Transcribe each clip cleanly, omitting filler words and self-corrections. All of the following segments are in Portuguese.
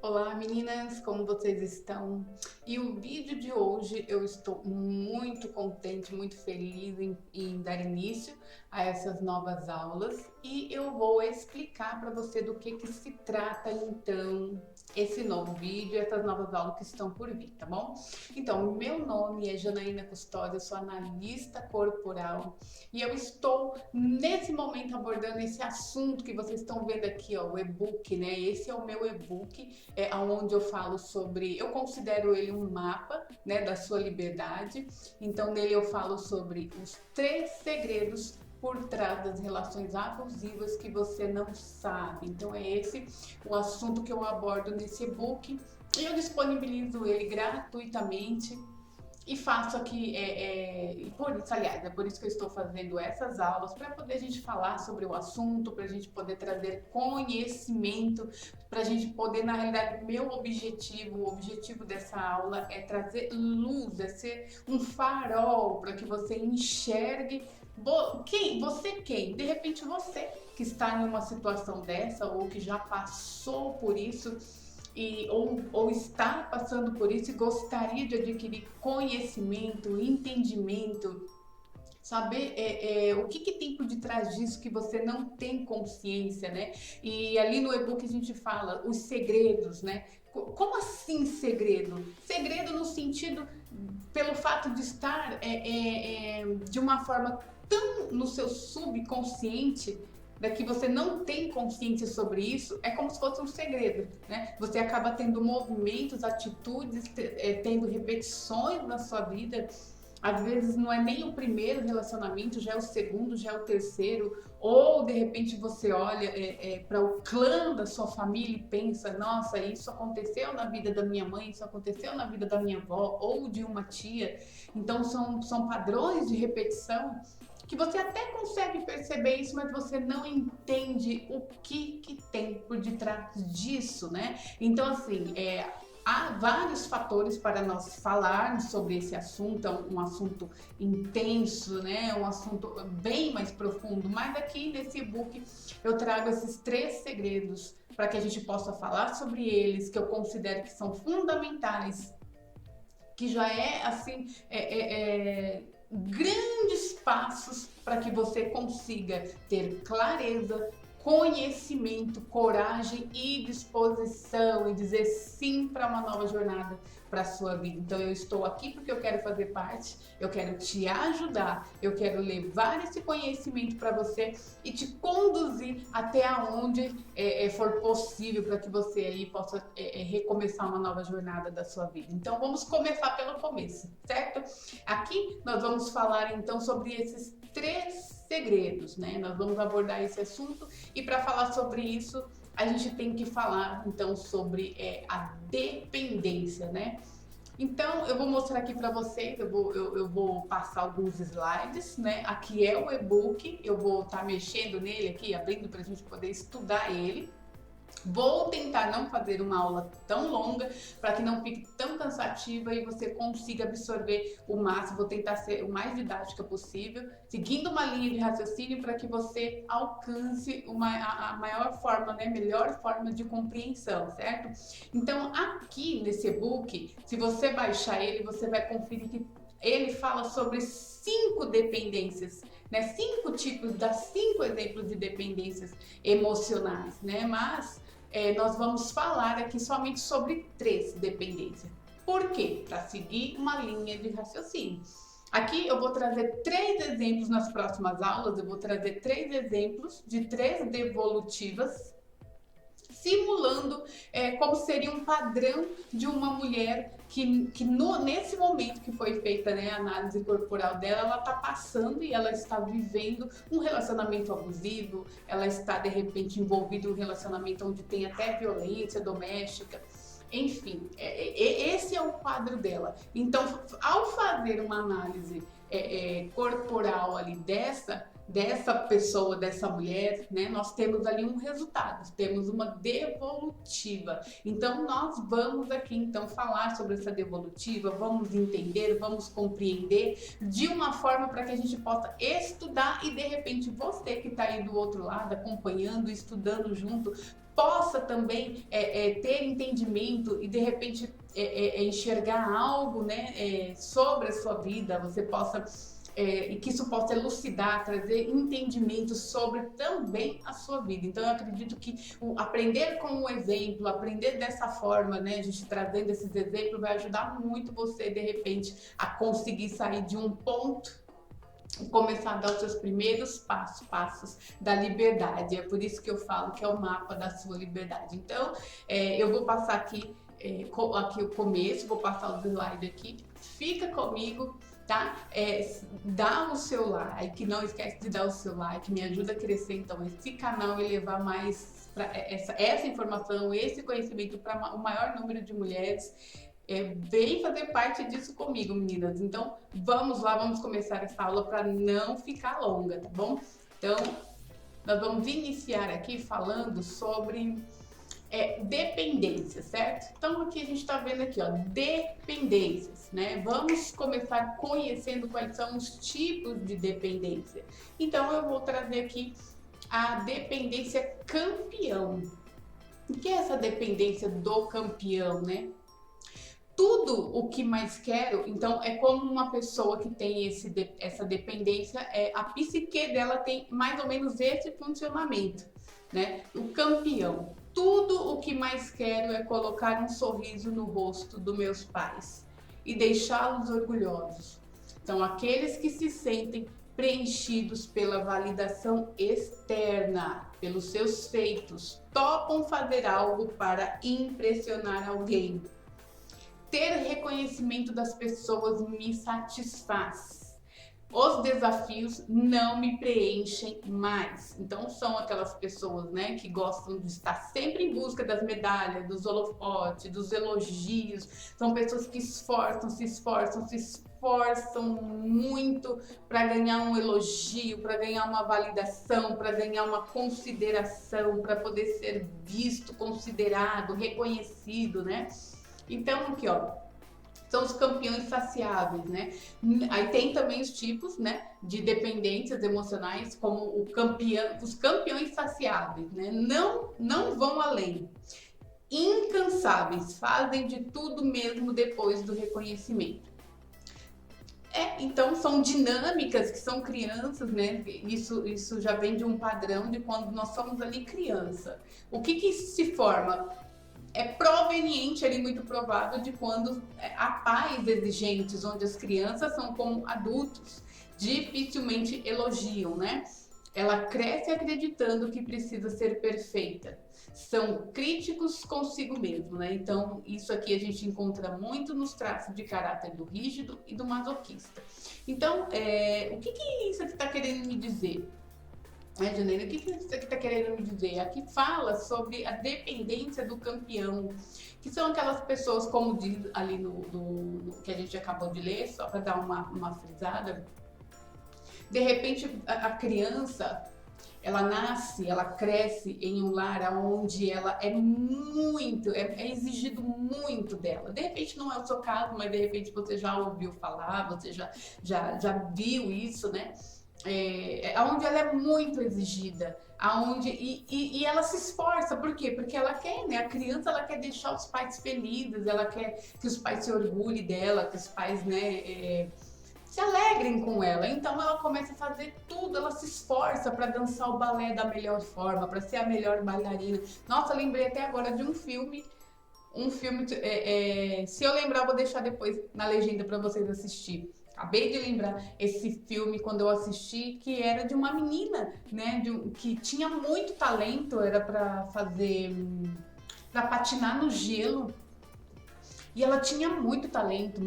Olá meninas, como vocês estão? E o vídeo de hoje eu estou muito contente, muito feliz em dar início a essas novas aulas e eu vou explicar para você do que se trata então esse novo vídeo, essas novas aulas que estão por vir, tá bom? Então, meu nome é Janaína Custódio, eu sou analista corporal e eu estou nesse momento abordando esse assunto que vocês estão vendo aqui, ó, o e-book, né? Esse é o meu e-book onde eu falo sobre, eu considero ele um mapa, né, da sua liberdade. Então nele eu falo sobre os 3 segredos por trás das relações abusivas que você não sabe. Então é esse o assunto que eu abordo nesse e-book e eu disponibilizo ele gratuitamente e faço aqui, e por isso, aliás, é por isso que eu estou fazendo essas aulas, para poder a gente falar sobre o assunto, para a gente poder trazer conhecimento, para a gente poder, na realidade, meu objetivo, o objetivo dessa aula é trazer luz, é ser um farol para que você enxergue quem? De repente você que está em uma situação dessa ou que já passou por isso ou está passando por isso e gostaria de adquirir conhecimento, entendimento, saber o que tem por detrás disso que você não tem consciência, né? E ali no e-book a gente fala os segredos, né? Como assim segredo? Segredo no sentido, pelo fato de estar de uma forma tão no seu subconsciente, que você não tem consciência sobre isso, é como se fosse um segredo, né? Você acaba tendo movimentos, atitudes, tendo repetições na sua vida. Às vezes não é nem o primeiro relacionamento, já é o segundo, já é o terceiro, ou de repente você olha para o clã da sua família e pensa, nossa, isso aconteceu na vida da minha mãe, isso aconteceu na vida da minha avó ou de uma tia. Então são padrões de repetição que você até consegue perceber isso, mas você não entende o que tem por detrás disso, né? Então, assim, há vários fatores para nós falarmos sobre esse assunto, é um assunto intenso, né? Um assunto bem mais profundo, mas aqui nesse e-book eu trago esses 3 segredos para que a gente possa falar sobre eles, que eu considero que são fundamentais, que já é assim, grandes passos para que você consiga ter clareza, conhecimento, coragem e disposição e dizer sim para uma nova jornada para a sua vida. Então eu estou aqui porque eu quero fazer parte, eu quero te ajudar, eu quero levar esse conhecimento para você e te conduzir até onde for possível para que você aí possa recomeçar uma nova jornada da sua vida. Então vamos começar pelo começo, certo? Aqui nós vamos falar então sobre esses 3 segredos, né? Nós vamos abordar esse assunto e para falar sobre isso a gente tem que falar então sobre a dependência, né? Então eu vou mostrar aqui para vocês, eu vou passar alguns slides, né? Aqui é o e-book, eu vou estar mexendo nele aqui, abrindo para a gente poder estudar ele. Vou tentar não fazer uma aula tão longa para que não fique tão cansativa e você consiga absorver o máximo. Vou tentar ser o mais didática possível, seguindo uma linha de raciocínio para que você alcance a maior forma, né, melhor forma de compreensão, certo? Então, aqui nesse e-book, se você baixar ele, você vai conferir que ele fala sobre 5 dependências, né? 5 tipos, dá 5 exemplos de dependências emocionais, né? Mas nós vamos falar aqui somente sobre 3 dependências. Por quê? Para seguir uma linha de raciocínio. Aqui eu vou trazer 3 exemplos nas próximas aulas, eu vou trazer 3 exemplos de 3 devolutivas, simulando como seria um padrão de uma mulher nesse momento que foi feita, né, a análise corporal dela, ela está passando e ela está vivendo um relacionamento abusivo, ela está de repente envolvida em um relacionamento onde tem até violência doméstica. Enfim, esse é o quadro dela. Então, ao fazer uma análise corporal ali dessa pessoa, dessa mulher, né, nós temos ali um resultado, temos uma devolutiva. Então nós vamos aqui então falar sobre essa devolutiva, vamos entender, vamos compreender de uma forma para que a gente possa estudar e de repente você que está aí do outro lado acompanhando, estudando junto, possa também ter entendimento e de repente enxergar algo, né, sobre a sua vida, você possa e que isso possa elucidar, trazer entendimento sobre também a sua vida. Então eu acredito que aprender com o exemplo, aprender dessa forma, né, a gente trazendo esses exemplos, vai ajudar muito você de repente a conseguir sair de um ponto e começar a dar os seus primeiros passos da liberdade. É por isso que eu falo que é o mapa da sua liberdade. Então eu vou passar aqui o começo, vou passar o slide aqui, fica comigo, tá? Dá o seu like, não esquece de dar o seu like, me ajuda a crescer então esse canal e levar mais essa informação, esse conhecimento para o maior número de mulheres. Vem fazer parte disso comigo, meninas. Então vamos lá, vamos começar essa aula para não ficar longa, tá bom? Então nós vamos iniciar aqui falando sobre dependência, certo? Então aqui a gente está vendo aqui, ó, dependências, né? Vamos começar conhecendo quais são os tipos de dependência. Então eu vou trazer aqui a dependência campeão. O que é essa dependência do campeão, né? Tudo o que mais quero, então é como uma pessoa que tem essa dependência, a psique dela tem mais ou menos esse funcionamento, né? O campeão. Tudo o que mais quero é colocar um sorriso no rosto dos meus pais e deixá-los orgulhosos. São aqueles que se sentem preenchidos pela validação externa, pelos seus feitos, topam fazer algo para impressionar alguém. Ter reconhecimento das pessoas me satisfaz. Os desafios não me preenchem mais. Então são aquelas pessoas, né, que gostam de estar sempre em busca das medalhas, dos holofotes, dos elogios. São pessoas que se esforçam muito para ganhar um elogio, para ganhar uma validação, para ganhar uma consideração, para poder ser visto, considerado, reconhecido, né? Então aqui, ó, são os campeões saciáveis, né? Aí tem também os tipos, né, de dependências emocionais, como os campeões saciáveis, né? Não vão além. Incansáveis, fazem de tudo mesmo depois do reconhecimento. Então são dinâmicas que são crianças, né? Isso já vem de um padrão de quando nós somos ali criança. O que se forma? É proveniente ali, muito provável, de quando há pais exigentes, onde as crianças são como adultos, dificilmente elogiam, né? Ela cresce acreditando que precisa ser perfeita. São críticos consigo mesmo, né? Então, isso aqui a gente encontra muito nos traços de caráter do rígido e do masoquista. Então, o que isso aqui está querendo me dizer? Janeiro, o que isso aqui está querendo me dizer? Aqui fala sobre a dependência do campeão, que são aquelas pessoas, como diz ali no que a gente acabou de ler, só para dar uma frisada. De repente, a criança, ela nasce, ela cresce em um lar onde ela é exigido muito dela. De repente não é o seu caso, mas de repente você já ouviu falar, você já viu isso, né? Onde ela é muito exigida, e ela se esforça, por quê? Porque ela quer, né? A criança, ela quer deixar os pais felizes, ela quer que os pais se orgulhem dela, que os pais, né, se alegrem com ela. Então ela começa a fazer tudo, ela se esforça para dançar o balé da melhor forma, para ser a melhor bailarina. Nossa, lembrei até agora de um filme, se eu lembrar, eu vou deixar depois na legenda para vocês assistirem. Acabei de lembrar esse filme quando eu assisti, que era de uma menina, né, que tinha muito talento, era para patinar no gelo. E ela tinha muito talento,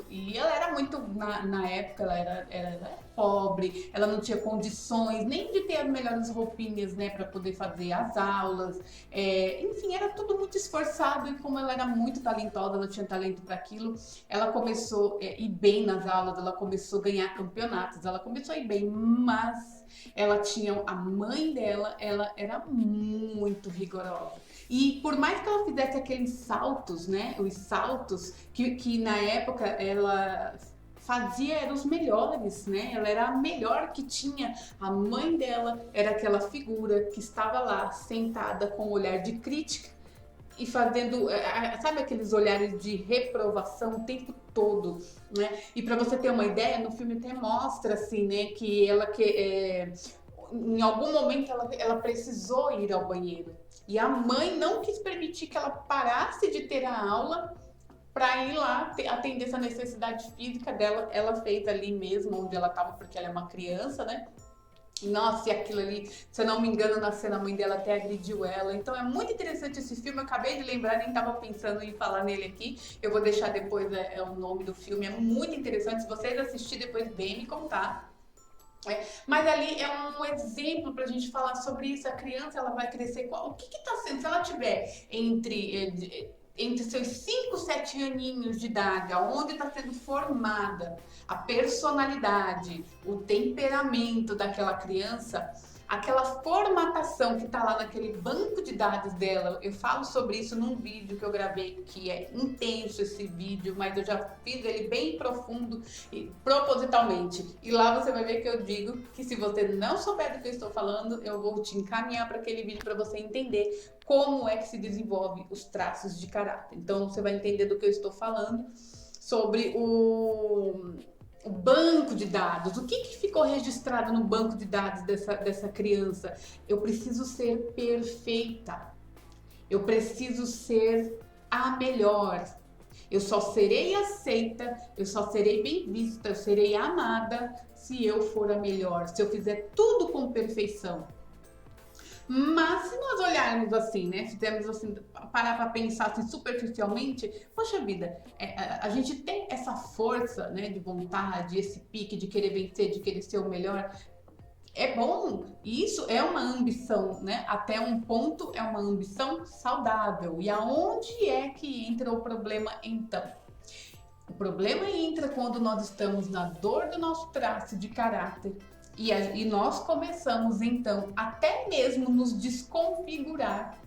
e ela era muito, na época, ela era pobre, ela não tinha condições nem de ter as melhores roupinhas, né, para poder fazer as aulas, enfim, era tudo muito esforçado, e como ela era muito talentosa, ela tinha talento para aquilo, ela começou a ir bem nas aulas, ela começou a ganhar campeonatos, ela começou a ir bem, mas ela tinha, a mãe dela, ela era muito rigorosa. E por mais que ela fizesse aqueles saltos, né, os saltos que na época ela fazia eram os melhores, né? Ela era a melhor que tinha. A mãe dela era aquela figura que estava lá sentada com um olhar de crítica e fazendo, sabe aqueles olhares de reprovação o tempo todo, né? E para você ter uma ideia, no filme até mostra assim, né, que ela em algum momento ela precisou ir ao banheiro e a mãe não quis permitir que ela parasse de ter a aula para ir lá atender essa necessidade física dela. Ela fez ali mesmo onde ela estava, porque ela é uma criança, né? Nossa, e aquilo ali, se eu não me engano, na cena a mãe dela até agrediu ela. Então é muito interessante esse filme. Eu acabei de lembrar, nem estava pensando em falar nele aqui. Eu vou deixar depois o nome do filme. É muito interessante. Se vocês assistirem, depois vem me contar. Mas ali é um exemplo para a gente falar sobre isso. A criança ela vai crescer. O que está sendo? Se ela tiver entre seus 5, 7 aninhos de idade, onde está sendo formada a personalidade, o temperamento daquela criança, aquela formatação que está lá naquele banco de dados dela. Eu falo sobre isso num vídeo que eu gravei, que é intenso esse vídeo, mas eu já fiz ele bem profundo e propositalmente. E lá você vai ver que eu digo que se você não souber do que eu estou falando, eu vou te encaminhar para aquele vídeo para você entender como é que se desenvolve os traços de caráter. Então você vai entender do que eu estou falando sobre o banco de dados. O que ficou registrado no banco de dados dessa criança? Eu preciso ser perfeita. Eu preciso ser a melhor. Eu só serei aceita, eu só serei bem vista, eu serei amada se eu for a melhor, se eu fizer tudo com perfeição. Mas se nós olharmos assim, né, fizermos assim, parar para pensar assim superficialmente, poxa vida, a gente tem essa força, né, de vontade, esse pique de querer vencer, de querer ser o melhor. É bom, isso é uma ambição, né? Até um ponto é uma ambição saudável. E aonde é que entra o problema então? O problema entra quando nós estamos na dor do nosso traço de caráter e nós começamos então até mesmo nos desconfigurar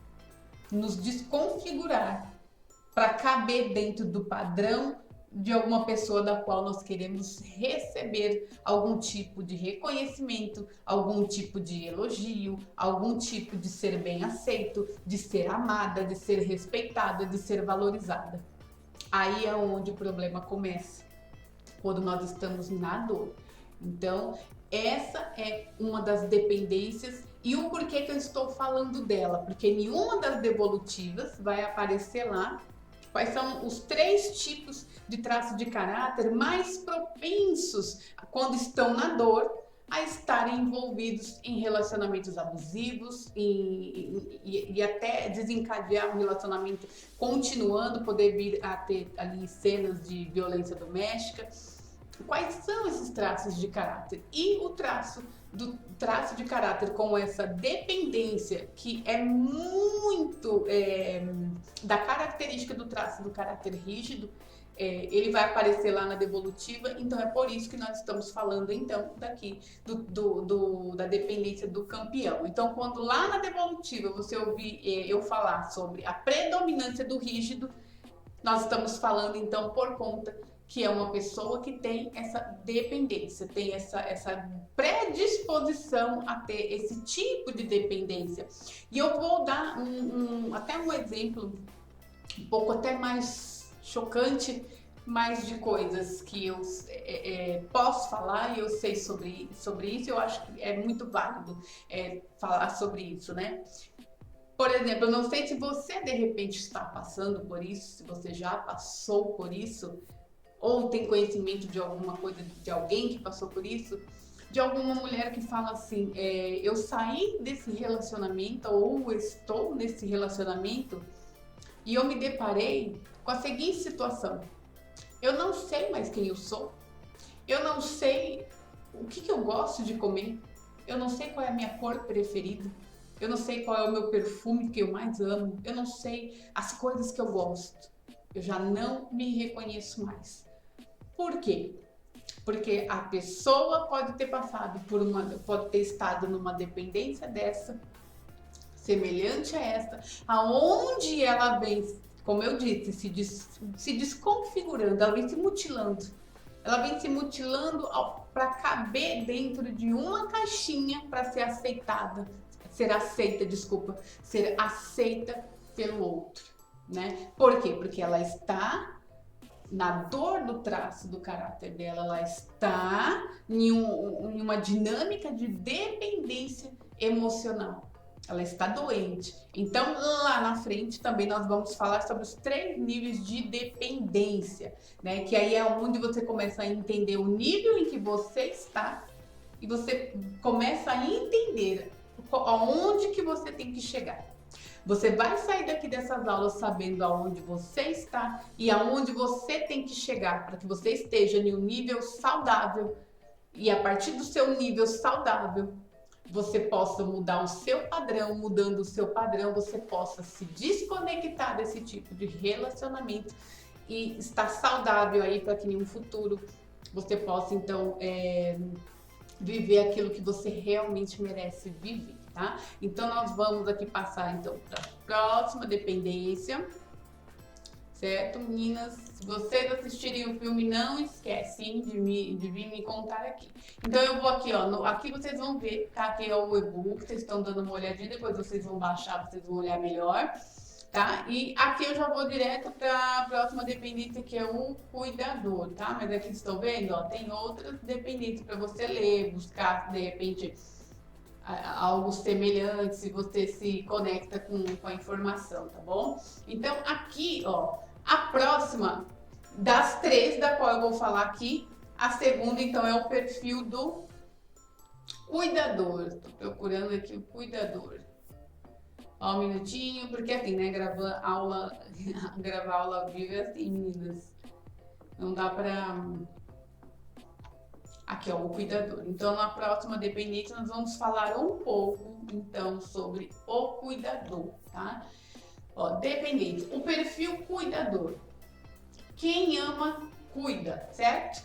para caber dentro do padrão de alguma pessoa da qual nós queremos receber algum tipo de reconhecimento, algum tipo de elogio, algum tipo de ser bem aceito, de ser amada, de ser respeitada, de ser valorizada. Aí é onde o problema começa, quando nós estamos na dor. Então, essa é uma das dependências. E o porquê que eu estou falando dela? Porque nenhuma das devolutivas vai aparecer lá quais são os 3 tipos de traço de caráter mais propensos, quando estão na dor, a estarem envolvidos em relacionamentos abusivos e até desencadear um relacionamento continuando, poder vir a ter ali cenas de violência doméstica. Quais são esses traços de caráter? E o traço de caráter com essa dependência, que é muito da característica do traço do caráter rígido, ele vai aparecer lá na devolutiva. Então é por isso que nós estamos falando então daqui da dependência do campeão. Então quando lá na devolutiva você ouvir eu falar sobre a predominância do rígido, nós estamos falando então por conta que é uma pessoa que tem essa dependência, tem essa predisposição a ter esse tipo de dependência. E eu vou dar até um exemplo um pouco até mais chocante, mais de coisas que eu posso falar e eu sei sobre isso. Eu acho que é muito válido falar sobre isso, né? Por exemplo, eu não sei se você de repente está passando por isso, se você já passou por isso, ou tem conhecimento de alguma coisa, de alguém que passou por isso, de alguma mulher que fala assim, eu saí desse relacionamento ou estou nesse relacionamento e eu me deparei com a seguinte situação: eu não sei mais quem eu sou, eu não sei o que eu gosto de comer, eu não sei qual é a minha cor preferida, eu não sei qual é o meu perfume que eu mais amo, eu não sei as coisas que eu gosto, eu já não me reconheço mais. Por quê? Porque a pessoa pode ter passado pode ter estado numa dependência dessa, semelhante a esta, aonde ela vem, como eu disse, se desconfigurando, ela vem se mutilando Ela vem se mutilando para caber dentro de uma caixinha para ser aceitada, ser aceita pelo outro, né? Por quê? Porque ela está na dor do traço do caráter dela, ela está em uma dinâmica de dependência emocional. Ela está doente. Então, lá na frente também nós vamos falar sobre os 3 níveis de dependência, né? Que aí é onde você começa a entender o nível em que você está e você começa a entender aonde que você tem que chegar. Você vai sair daqui dessas aulas sabendo aonde você está e aonde você tem que chegar para que você esteja em um nível saudável. E a partir do seu nível saudável, você possa mudar o seu padrão. Mudando o seu padrão, você possa se desconectar desse tipo de relacionamento e estar saudável aí para que em um futuro você possa então viver aquilo que você realmente merece viver, tá? Então nós vamos aqui passar então para a próxima dependência, certo, meninas? Se vocês assistirem o filme, não esquecem de vir me contar aqui. Então eu vou aqui, ó, aqui vocês vão ver, tá? Aqui é o e-book, vocês estão dando uma olhadinha, depois vocês vão baixar, vocês vão olhar melhor. Tá? E aqui eu já vou direto para a próxima dependência, que é o cuidador, tá? Mas aqui estão vendo, ó, tem outras dependências para você ler, buscar de repente algo semelhante, se você se conecta com a informação, tá bom? Então aqui, ó, a próxima das 3 da qual eu vou falar aqui, a segunda então é o perfil do cuidador. Estou procurando aqui o cuidador. Ó, um minutinho, porque assim, né, gravar aula ao vivo é assim, meninas. Não dá pra... Aqui, ó, o cuidador. Então, na próxima dependência, nós vamos falar um pouco, então, sobre o cuidador, tá? Ó, dependência. O perfil cuidador. Quem ama, cuida, certo?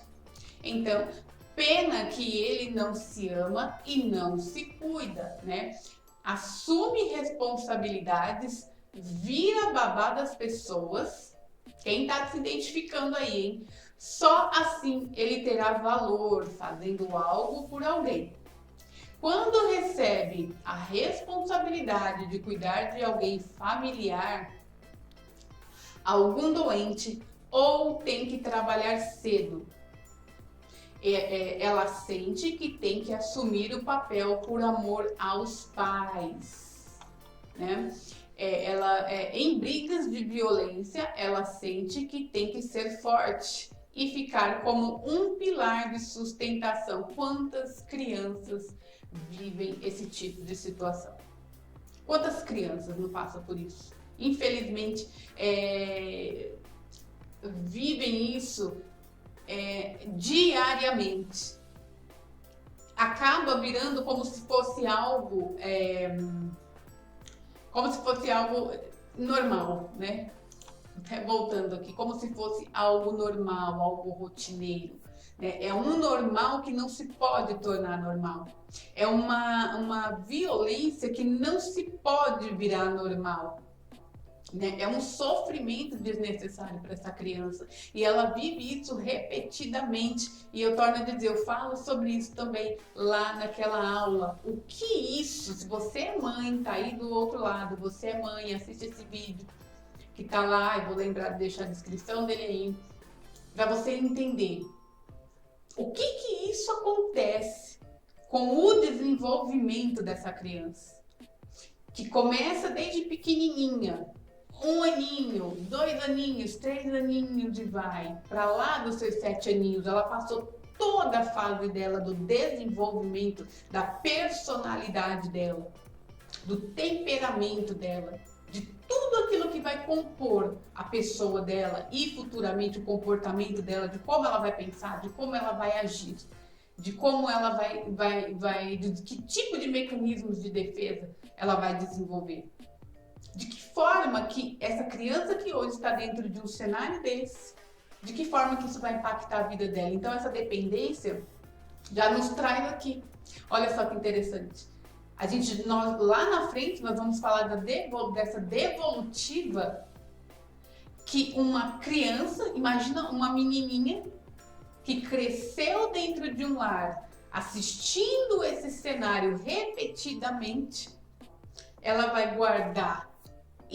Então, pena que ele não se ama e não se cuida, né? Assume responsabilidades, vira babá das pessoas. Quem tá se identificando aí, hein? Só assim ele terá valor fazendo algo por alguém. Quando recebe a responsabilidade de cuidar de alguém familiar, algum doente ou tem que trabalhar cedo, ela sente que tem que assumir o papel por amor aos pais, né? Em brigas de violência, ela sente que tem que ser forte e ficar como um pilar de sustentação. Quantas crianças vivem esse tipo de situação? Quantas crianças não passam por isso? Infelizmente, vivem isso diariamente. Acaba virando como se fosse algo normal, né? Voltando aqui, como se fosse algo normal, algo rotineiro, né? É um normal que não se pode tornar normal. É uma violência que não se pode virar normal. Né? É um sofrimento desnecessário para essa criança e ela vive isso repetidamente. E eu torno a dizer, eu falo sobre isso também lá naquela aula. O que isso, se você é mãe, tá aí do outro lado, você é mãe, assiste esse vídeo que tá lá, eu vou lembrar de deixar a descrição dele aí, para você entender o que isso acontece com o desenvolvimento dessa criança, que começa desde pequenininha. 1 aninho, 2 aninhos, 3 aninhos e vai para lá dos seus 7 aninhos. Ela passou toda a fase dela do desenvolvimento, da personalidade dela, do temperamento dela, de tudo aquilo que vai compor a pessoa dela e futuramente o comportamento dela, de como ela vai pensar, de como ela vai agir, de como ela de que tipo de mecanismos de defesa ela vai desenvolver. De que forma que essa criança que hoje está dentro de um cenário desse, de que forma que isso vai impactar a vida dela. Então essa dependência já nos traz aqui. Olha só que interessante. Nós lá na frente nós vamos falar dessa devolutiva que uma criança, imagina uma menininha que cresceu dentro de um lar, assistindo esse cenário repetidamente, ela vai guardar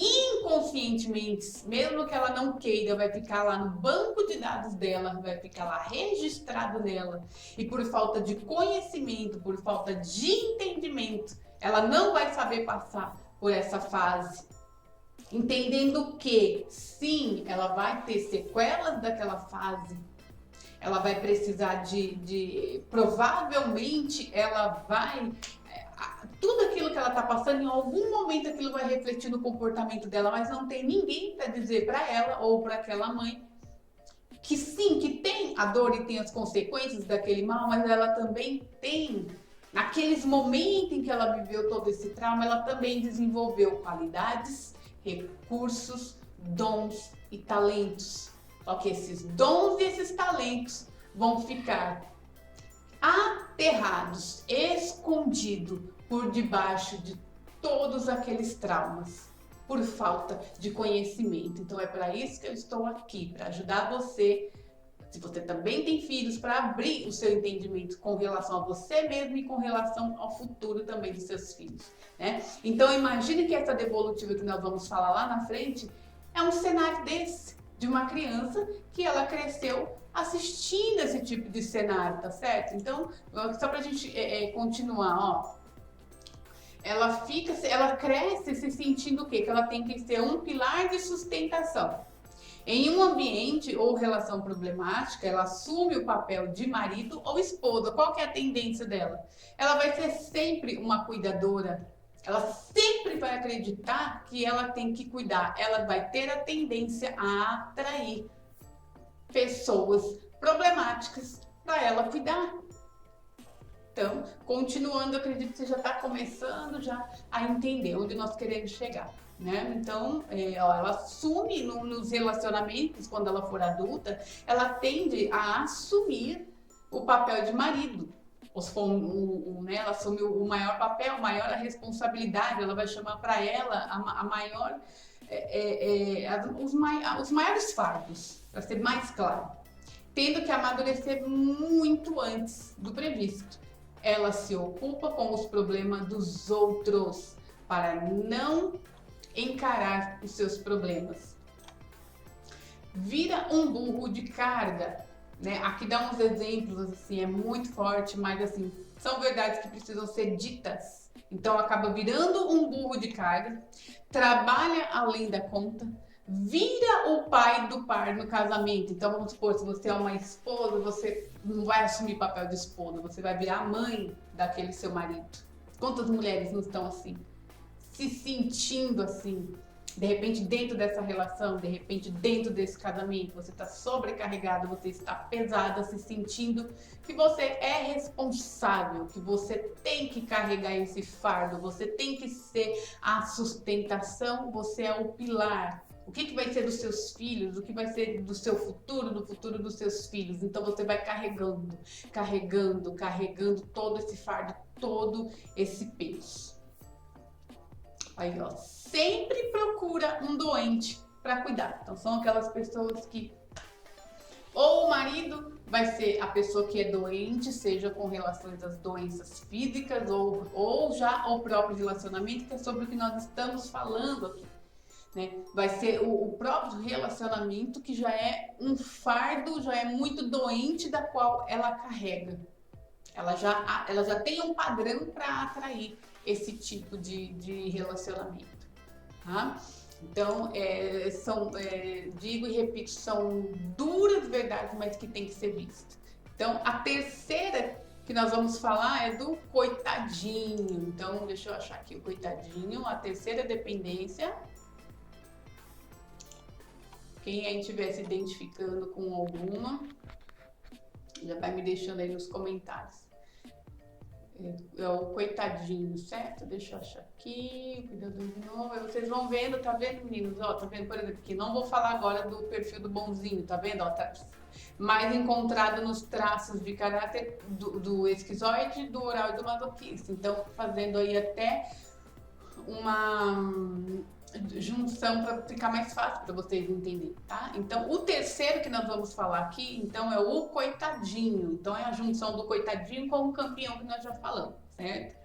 inconscientemente, mesmo que ela não queira, vai ficar lá no banco de dados dela, vai ficar lá registrado nela. E por falta de conhecimento, por falta de entendimento, ela não vai saber passar por essa fase. Entendendo que, sim, ela vai ter sequelas daquela fase, ela vai precisar provavelmente ela vai, tudo aquilo que ela está passando, em algum momento aquilo vai refletir no comportamento dela, mas não tem ninguém para dizer para ela ou para aquela mãe que sim, que tem a dor e tem as consequências daquele mal, mas ela também tem, naqueles momentos em que ela viveu todo esse trauma, ela também desenvolveu qualidades, recursos, dons e talentos. Só que esses dons e esses talentos vão ficar aterrados, escondidos por debaixo de todos aqueles traumas, por falta de conhecimento. Então é para isso que eu estou aqui, para ajudar você, se você também tem filhos, para abrir o seu entendimento com relação a você mesmo e com relação ao futuro também dos seus filhos, né? Então imagine que essa devolutiva que nós vamos falar lá na frente é um cenário desse, de uma criança que ela cresceu assistindo esse tipo de cenário, tá certo? Então, só pra gente continuar, ó. Ela cresce se sentindo o quê? Que ela tem que ser um pilar de sustentação. Em um ambiente ou relação problemática, ela assume o papel de marido ou esposa. Qual que é a tendência dela? Ela vai ser sempre uma cuidadora. Ela sempre vai acreditar que ela tem que cuidar. Ela vai ter a tendência a atrair pessoas problemáticas para ela cuidar. Então, continuando, eu acredito que você já está começando já a entender onde nós queremos chegar, né? Então, ela assume nos relacionamentos, quando ela for adulta, ela tende a assumir o papel de marido. Né, ela assume o maior papel, a maior responsabilidade, ela vai chamar para ela a maior, os maiores fardos, para ser mais claro, tendo que amadurecer muito antes do previsto. Ela se ocupa com os problemas dos outros para não encarar os seus problemas. Vira um burro de carga, né? Aqui dá uns exemplos, assim, é muito forte, mas assim, são verdades que precisam ser ditas. Então acaba virando um burro de carga, trabalha além da conta, vira o pai do par no casamento. Então vamos supor, se você é uma esposa, você não vai assumir papel de esposa, você vai virar a mãe daquele seu marido. Quantas mulheres não estão assim? Se sentindo assim? De repente dentro dessa relação, de repente dentro desse casamento, você está sobrecarregada, você está pesada, se sentindo que você é responsável, que você tem que carregar esse fardo, você tem que ser a sustentação, você é o pilar. O que vai ser dos seus filhos, o que vai ser do seu futuro, do futuro dos seus filhos. Então você vai carregando todo esse fardo, todo esse peso. Aí, ó, sempre procura um doente para cuidar. Então são aquelas pessoas que ou o marido vai ser a pessoa que é doente, seja com relações às doenças físicas ou já o próprio relacionamento, que é sobre o que nós estamos falando aqui, né? Vai ser o próprio relacionamento que já é um fardo, já é muito doente, da qual ela carrega. Ela já tem um padrão para atrair esse tipo de relacionamento, tá? Então, digo e repito, são duras verdades, mas que tem que ser vista. Então, a terceira que nós vamos falar é do coitadinho. Então, deixa eu achar aqui o coitadinho, a terceira dependência. Quem aí estiver se identificando com alguma, já vai me deixando aí nos comentários. É o coitadinho, certo? Deixa eu achar aqui, cuidador de novo. Aí vocês vão vendo, tá vendo, meninos? Ó, tá vendo, por exemplo, que não vou falar agora do perfil do bonzinho, tá vendo? Ó, tá mais encontrado nos traços de caráter do esquizoide, do oral e do masoquista. Então, fazendo aí até junção para ficar mais fácil para vocês entenderem, tá? Então, o terceiro que nós vamos falar aqui, então, é o coitadinho. Então, é a junção do coitadinho com o campeão que nós já falamos, certo?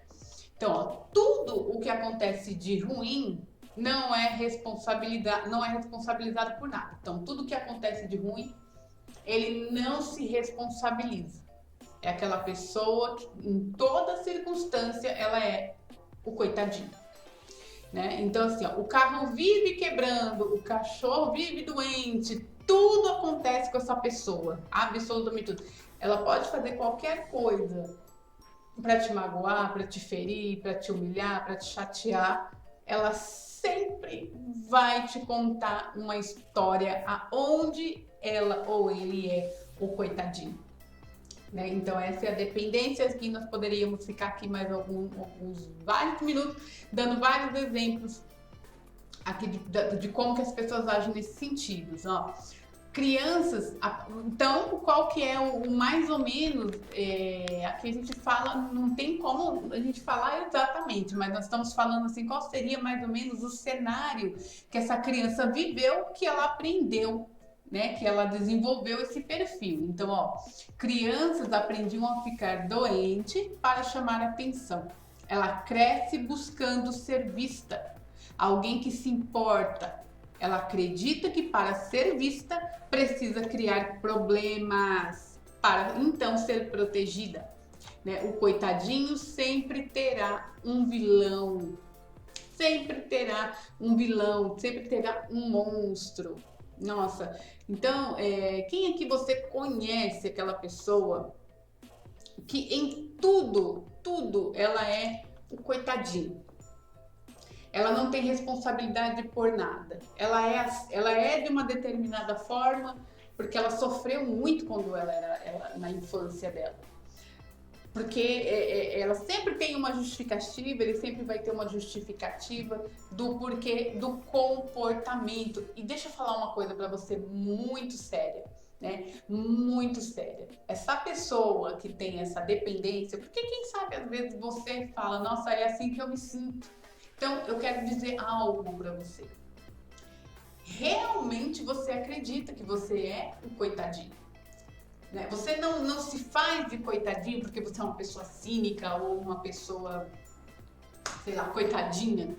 Então, ó, tudo o que acontece de ruim não é responsabilizado por nada. Então, tudo que acontece de ruim, ele não se responsabiliza. É aquela pessoa que, em toda circunstância, ela é o coitadinho. Né? Então, assim, ó, o carro vive quebrando, o cachorro vive doente, tudo acontece com essa pessoa, absolutamente tudo. Ela pode fazer qualquer coisa para te magoar, para te ferir, para te humilhar, para te chatear. Ela sempre vai te contar uma história aonde ela ou ele é o coitadinho. Né? Então, essa é a dependência. Aqui nós poderíamos ficar aqui mais alguns vários minutos, dando vários exemplos aqui de como que as pessoas agem nesses sentidos. Ó. Crianças, então, qual que é o mais ou menos, aqui a gente fala, não tem como a gente falar exatamente, mas nós estamos falando assim, qual seria mais ou menos o cenário que essa criança viveu, que ela aprendeu, né, que ela desenvolveu esse perfil. Então, ó, crianças aprendiam a ficar doente para chamar atenção. Ela cresce buscando ser vista, alguém que se importa. Ela acredita que para ser vista precisa criar problemas para então ser protegida. Né? O coitadinho sempre terá um vilão, sempre terá um vilão, sempre terá um monstro. Nossa, então, quem aqui você conhece aquela pessoa que em tudo ela é o coitadinho? Ela não tem responsabilidade por nada. Ela é de uma determinada forma porque ela sofreu muito quando ela na infância dela. Porque ela sempre tem uma justificativa, ele sempre vai ter uma justificativa do porquê do comportamento. E deixa eu falar uma coisa para você muito séria, né? Muito séria. Essa pessoa que tem essa dependência, porque quem sabe às vezes você fala, nossa, é assim que eu me sinto. Então, eu quero dizer algo para você. Realmente você acredita que você é um coitadinho. Né? Você não se faz de coitadinho porque você é uma pessoa cínica ou uma pessoa, sei lá, coitadinha.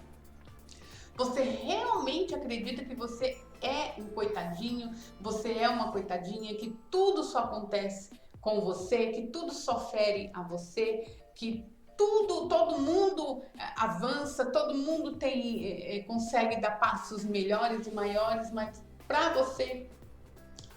Você realmente acredita que você é um coitadinho, você é uma coitadinha, que tudo só acontece com você, que tudo só fere a você, que todo mundo avança, todo mundo consegue dar passos melhores e maiores, mas para você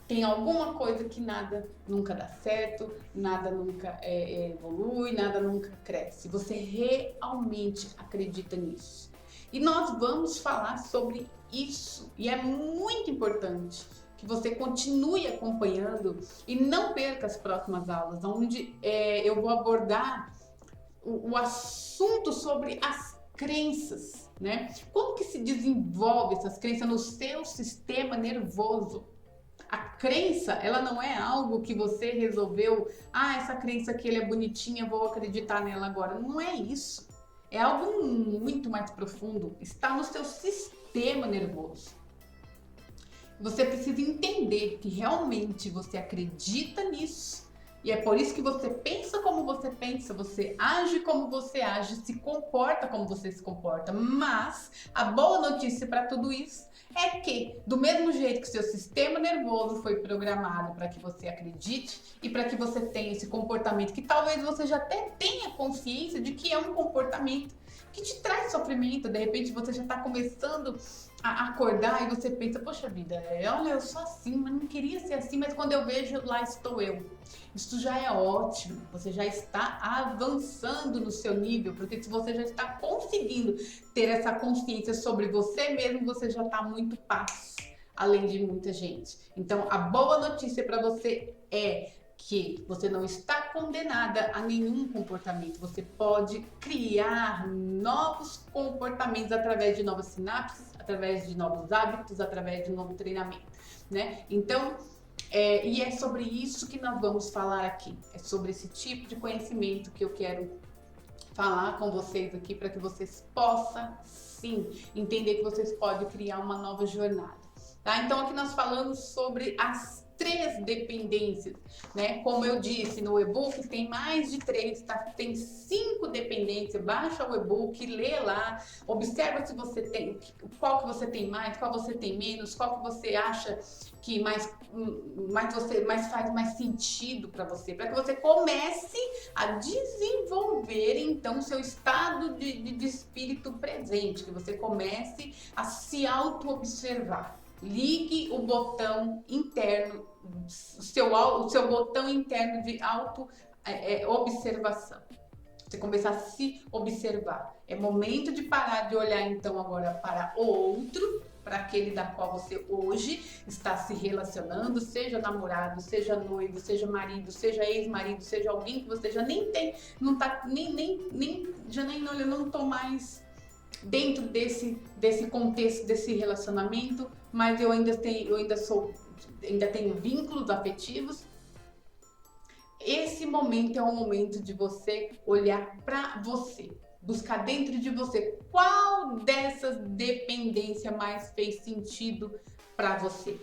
tem alguma coisa que nada nunca dá certo, nada nunca evolui, nada nunca cresce. Você realmente acredita nisso? E nós vamos falar sobre isso. E é muito importante que você continue acompanhando e não perca as próximas aulas, onde eu vou abordar o assunto sobre as crenças, né? Como que se desenvolve essas crenças no seu sistema nervoso? A crença, ela não é algo que você resolveu, essa crença aqui ela é bonitinha, vou acreditar nela agora. Não é isso. É algo muito mais profundo. Está no seu sistema nervoso. Você precisa entender que realmente você acredita nisso. E é por isso que você pensa como você pensa, você age como você age, se comporta como você se comporta. Mas a boa notícia para tudo isso é que, do mesmo jeito que seu sistema nervoso foi programado para que você acredite e para que você tenha esse comportamento, que talvez você já até tenha consciência de que é um comportamento que te traz sofrimento, de repente você já está começando a acordar e você pensa, poxa vida, olha, eu sou assim, mas não queria ser assim, mas quando eu vejo, lá estou eu. Isso já é ótimo, você já está avançando no seu nível, porque se você já está conseguindo ter essa consciência sobre você mesmo, você já está muito passo, além de muita gente. Então, a boa notícia para você é que você não está condenada a nenhum comportamento. Você pode criar novos comportamentos através de novas sinapses, através de novos hábitos, através de um novo treinamento, né? Então, e é sobre isso que nós vamos falar aqui. É sobre esse tipo de conhecimento que eu quero falar com vocês aqui para que vocês possam sim entender que vocês podem criar uma nova jornada, tá? Então aqui nós falamos sobre as 3 dependências, né? Como eu disse, no e-book tem mais de 3, tá? Tem 5 dependências. Baixa o e-book, lê lá, observa se você tem, qual que você tem mais, qual você tem menos, qual que você acha que mais faz mais sentido para que você comece a desenvolver então seu estado de espírito presente, que você comece a se auto-observar. Ligue o botão interno, o seu botão interno de auto-observação. Você começar a se observar. É momento de parar de olhar então agora para o outro, para aquele da qual você hoje está se relacionando, seja namorado, seja noivo, seja marido, seja ex-marido, seja alguém que você já nem tem, não tá não tô mais dentro desse contexto, desse relacionamento, mas eu ainda tenho vínculos afetivos. Esse momento é o momento de você olhar para você, buscar dentro de você qual dessas dependências mais fez sentido para você.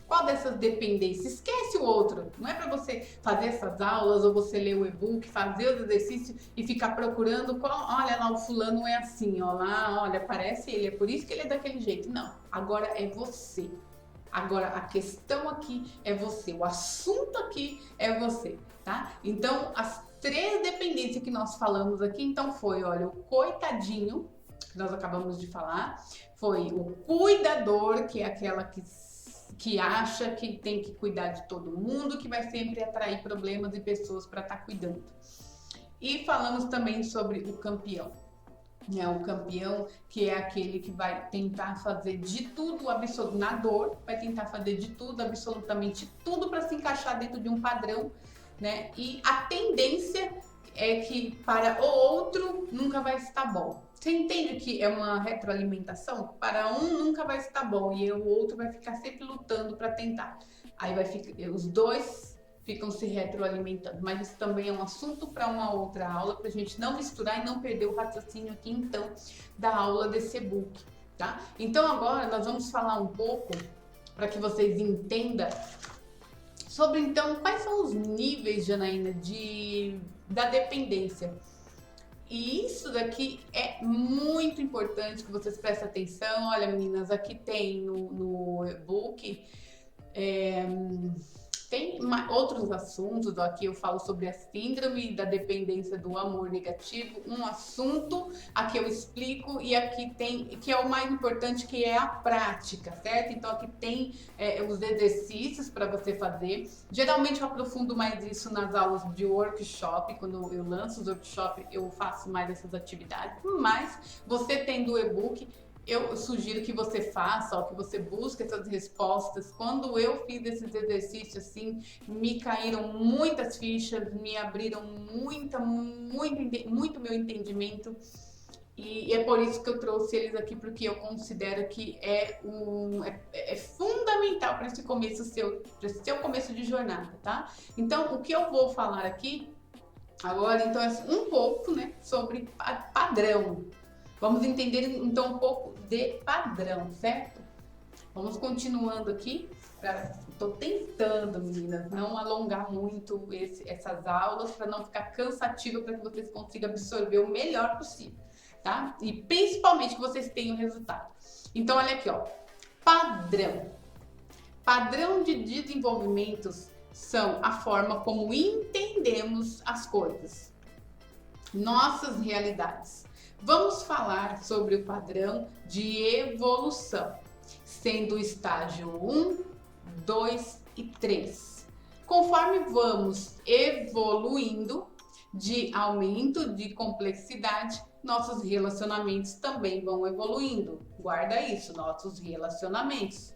Qual dessas dependências? Esquece o outro. Não é para você fazer essas aulas ou você ler o e-book, fazer os exercícios e ficar procurando olha lá, o fulano é assim, ó lá, olha, parece ele, é por isso que ele é daquele jeito. Não, agora é você. Agora a questão aqui é você, o assunto aqui é você, tá? Então, as 3 dependências que nós falamos aqui, então foi, olha, o coitadinho, que nós acabamos de falar, foi o cuidador, que é aquela que acha que tem que cuidar de todo mundo, que vai sempre atrair problemas e pessoas para estar cuidando. E falamos também sobre o campeão. O campeão, que é aquele que vai tentar fazer de tudo, na dor, vai tentar fazer de tudo, absolutamente tudo para se encaixar dentro de um padrão, né? E a tendência é que para o outro nunca vai estar bom. Você entende que é uma retroalimentação? Para um nunca vai estar bom e o outro vai ficar sempre lutando para tentar. Aí os dois ficam se retroalimentando. Mas isso também é um assunto para uma outra aula, para a gente não misturar e não perder o raciocínio aqui, então, da aula desse e-book, tá? Então agora nós vamos falar um pouco, para que vocês entendam, sobre então quais são os níveis, Janaína, da dependência. E isso daqui é muito importante que vocês prestem atenção. Olha, meninas, aqui tem no e-book, tem outros assuntos. Aqui eu falo sobre a síndrome da dependência do amor negativo, um assunto aqui eu explico, e aqui tem, que é o mais importante, que é a prática, certo? Então aqui tem os exercícios para você fazer. Geralmente eu aprofundo mais isso nas aulas de workshop, quando eu lanço os workshops eu faço mais essas atividades, mas você tendo o e-book, eu sugiro que você faça, que você busque essas respostas. Quando eu fiz esses exercícios, assim, me caíram muitas fichas, me abriram muito meu entendimento. E é por isso que eu trouxe eles aqui, porque eu considero que é fundamental para esse começo para esse seu começo de jornada, tá? Então, o que eu vou falar aqui agora, então, é um pouco, né, sobre padrão. Vamos entender então um pouco de padrão, certo? Vamos continuando aqui. Estou tentando, meninas, não alongar muito essas aulas para não ficar cansativa, para que vocês consigam absorver o melhor possível, tá? E principalmente que vocês tenham resultado. Então, olha aqui, ó. Padrão. Padrão de desenvolvimentos são a forma como entendemos as coisas, nossas realidades. Vamos falar sobre o padrão de evolução, sendo o estágio 1, 2 e 3. Conforme vamos evoluindo de aumento de complexidade, nossos relacionamentos também vão evoluindo. Guarda isso, nossos relacionamentos.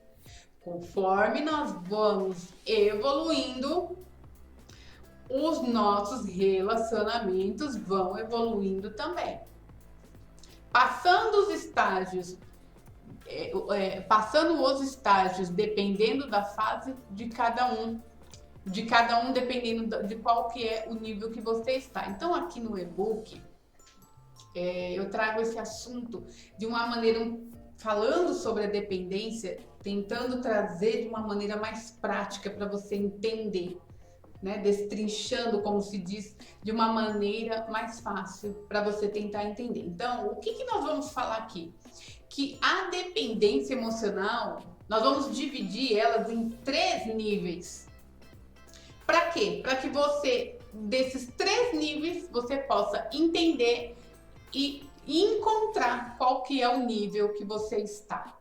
Conforme nós vamos evoluindo, os nossos relacionamentos vão evoluindo também. Passando os estágios, dependendo da fase de cada um dependendo de qual que é o nível que você está. Então aqui no e-book, Eu trago esse assunto de uma maneira, falando sobre a dependência, tentando trazer de uma maneira mais prática para você entender, né? Destrinchando, como se diz, de uma maneira mais fácil para você tentar entender. Então, o que nós vamos falar aqui? Que a dependência emocional, nós vamos dividir elas em 3 níveis. Para quê? Para que você, desses 3 níveis, você possa entender e encontrar qual que é o nível que você está.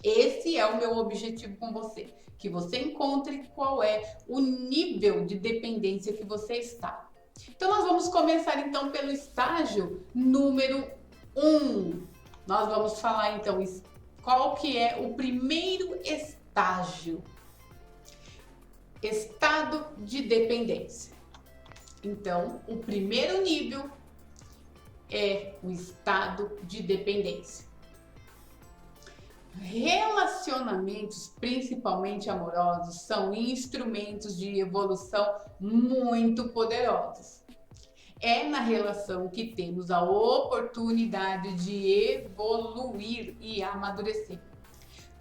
Esse é o meu objetivo com você, que você encontre qual é o nível de dependência que você está. Então nós vamos começar então pelo estágio número 1. Nós vamos falar então qual que é o primeiro estágio. Estado de dependência. Então, o primeiro nível é o estado de dependência. Relacionamentos, principalmente amorosos, são instrumentos de evolução muito poderosos. É na relação que temos a oportunidade de evoluir e amadurecer.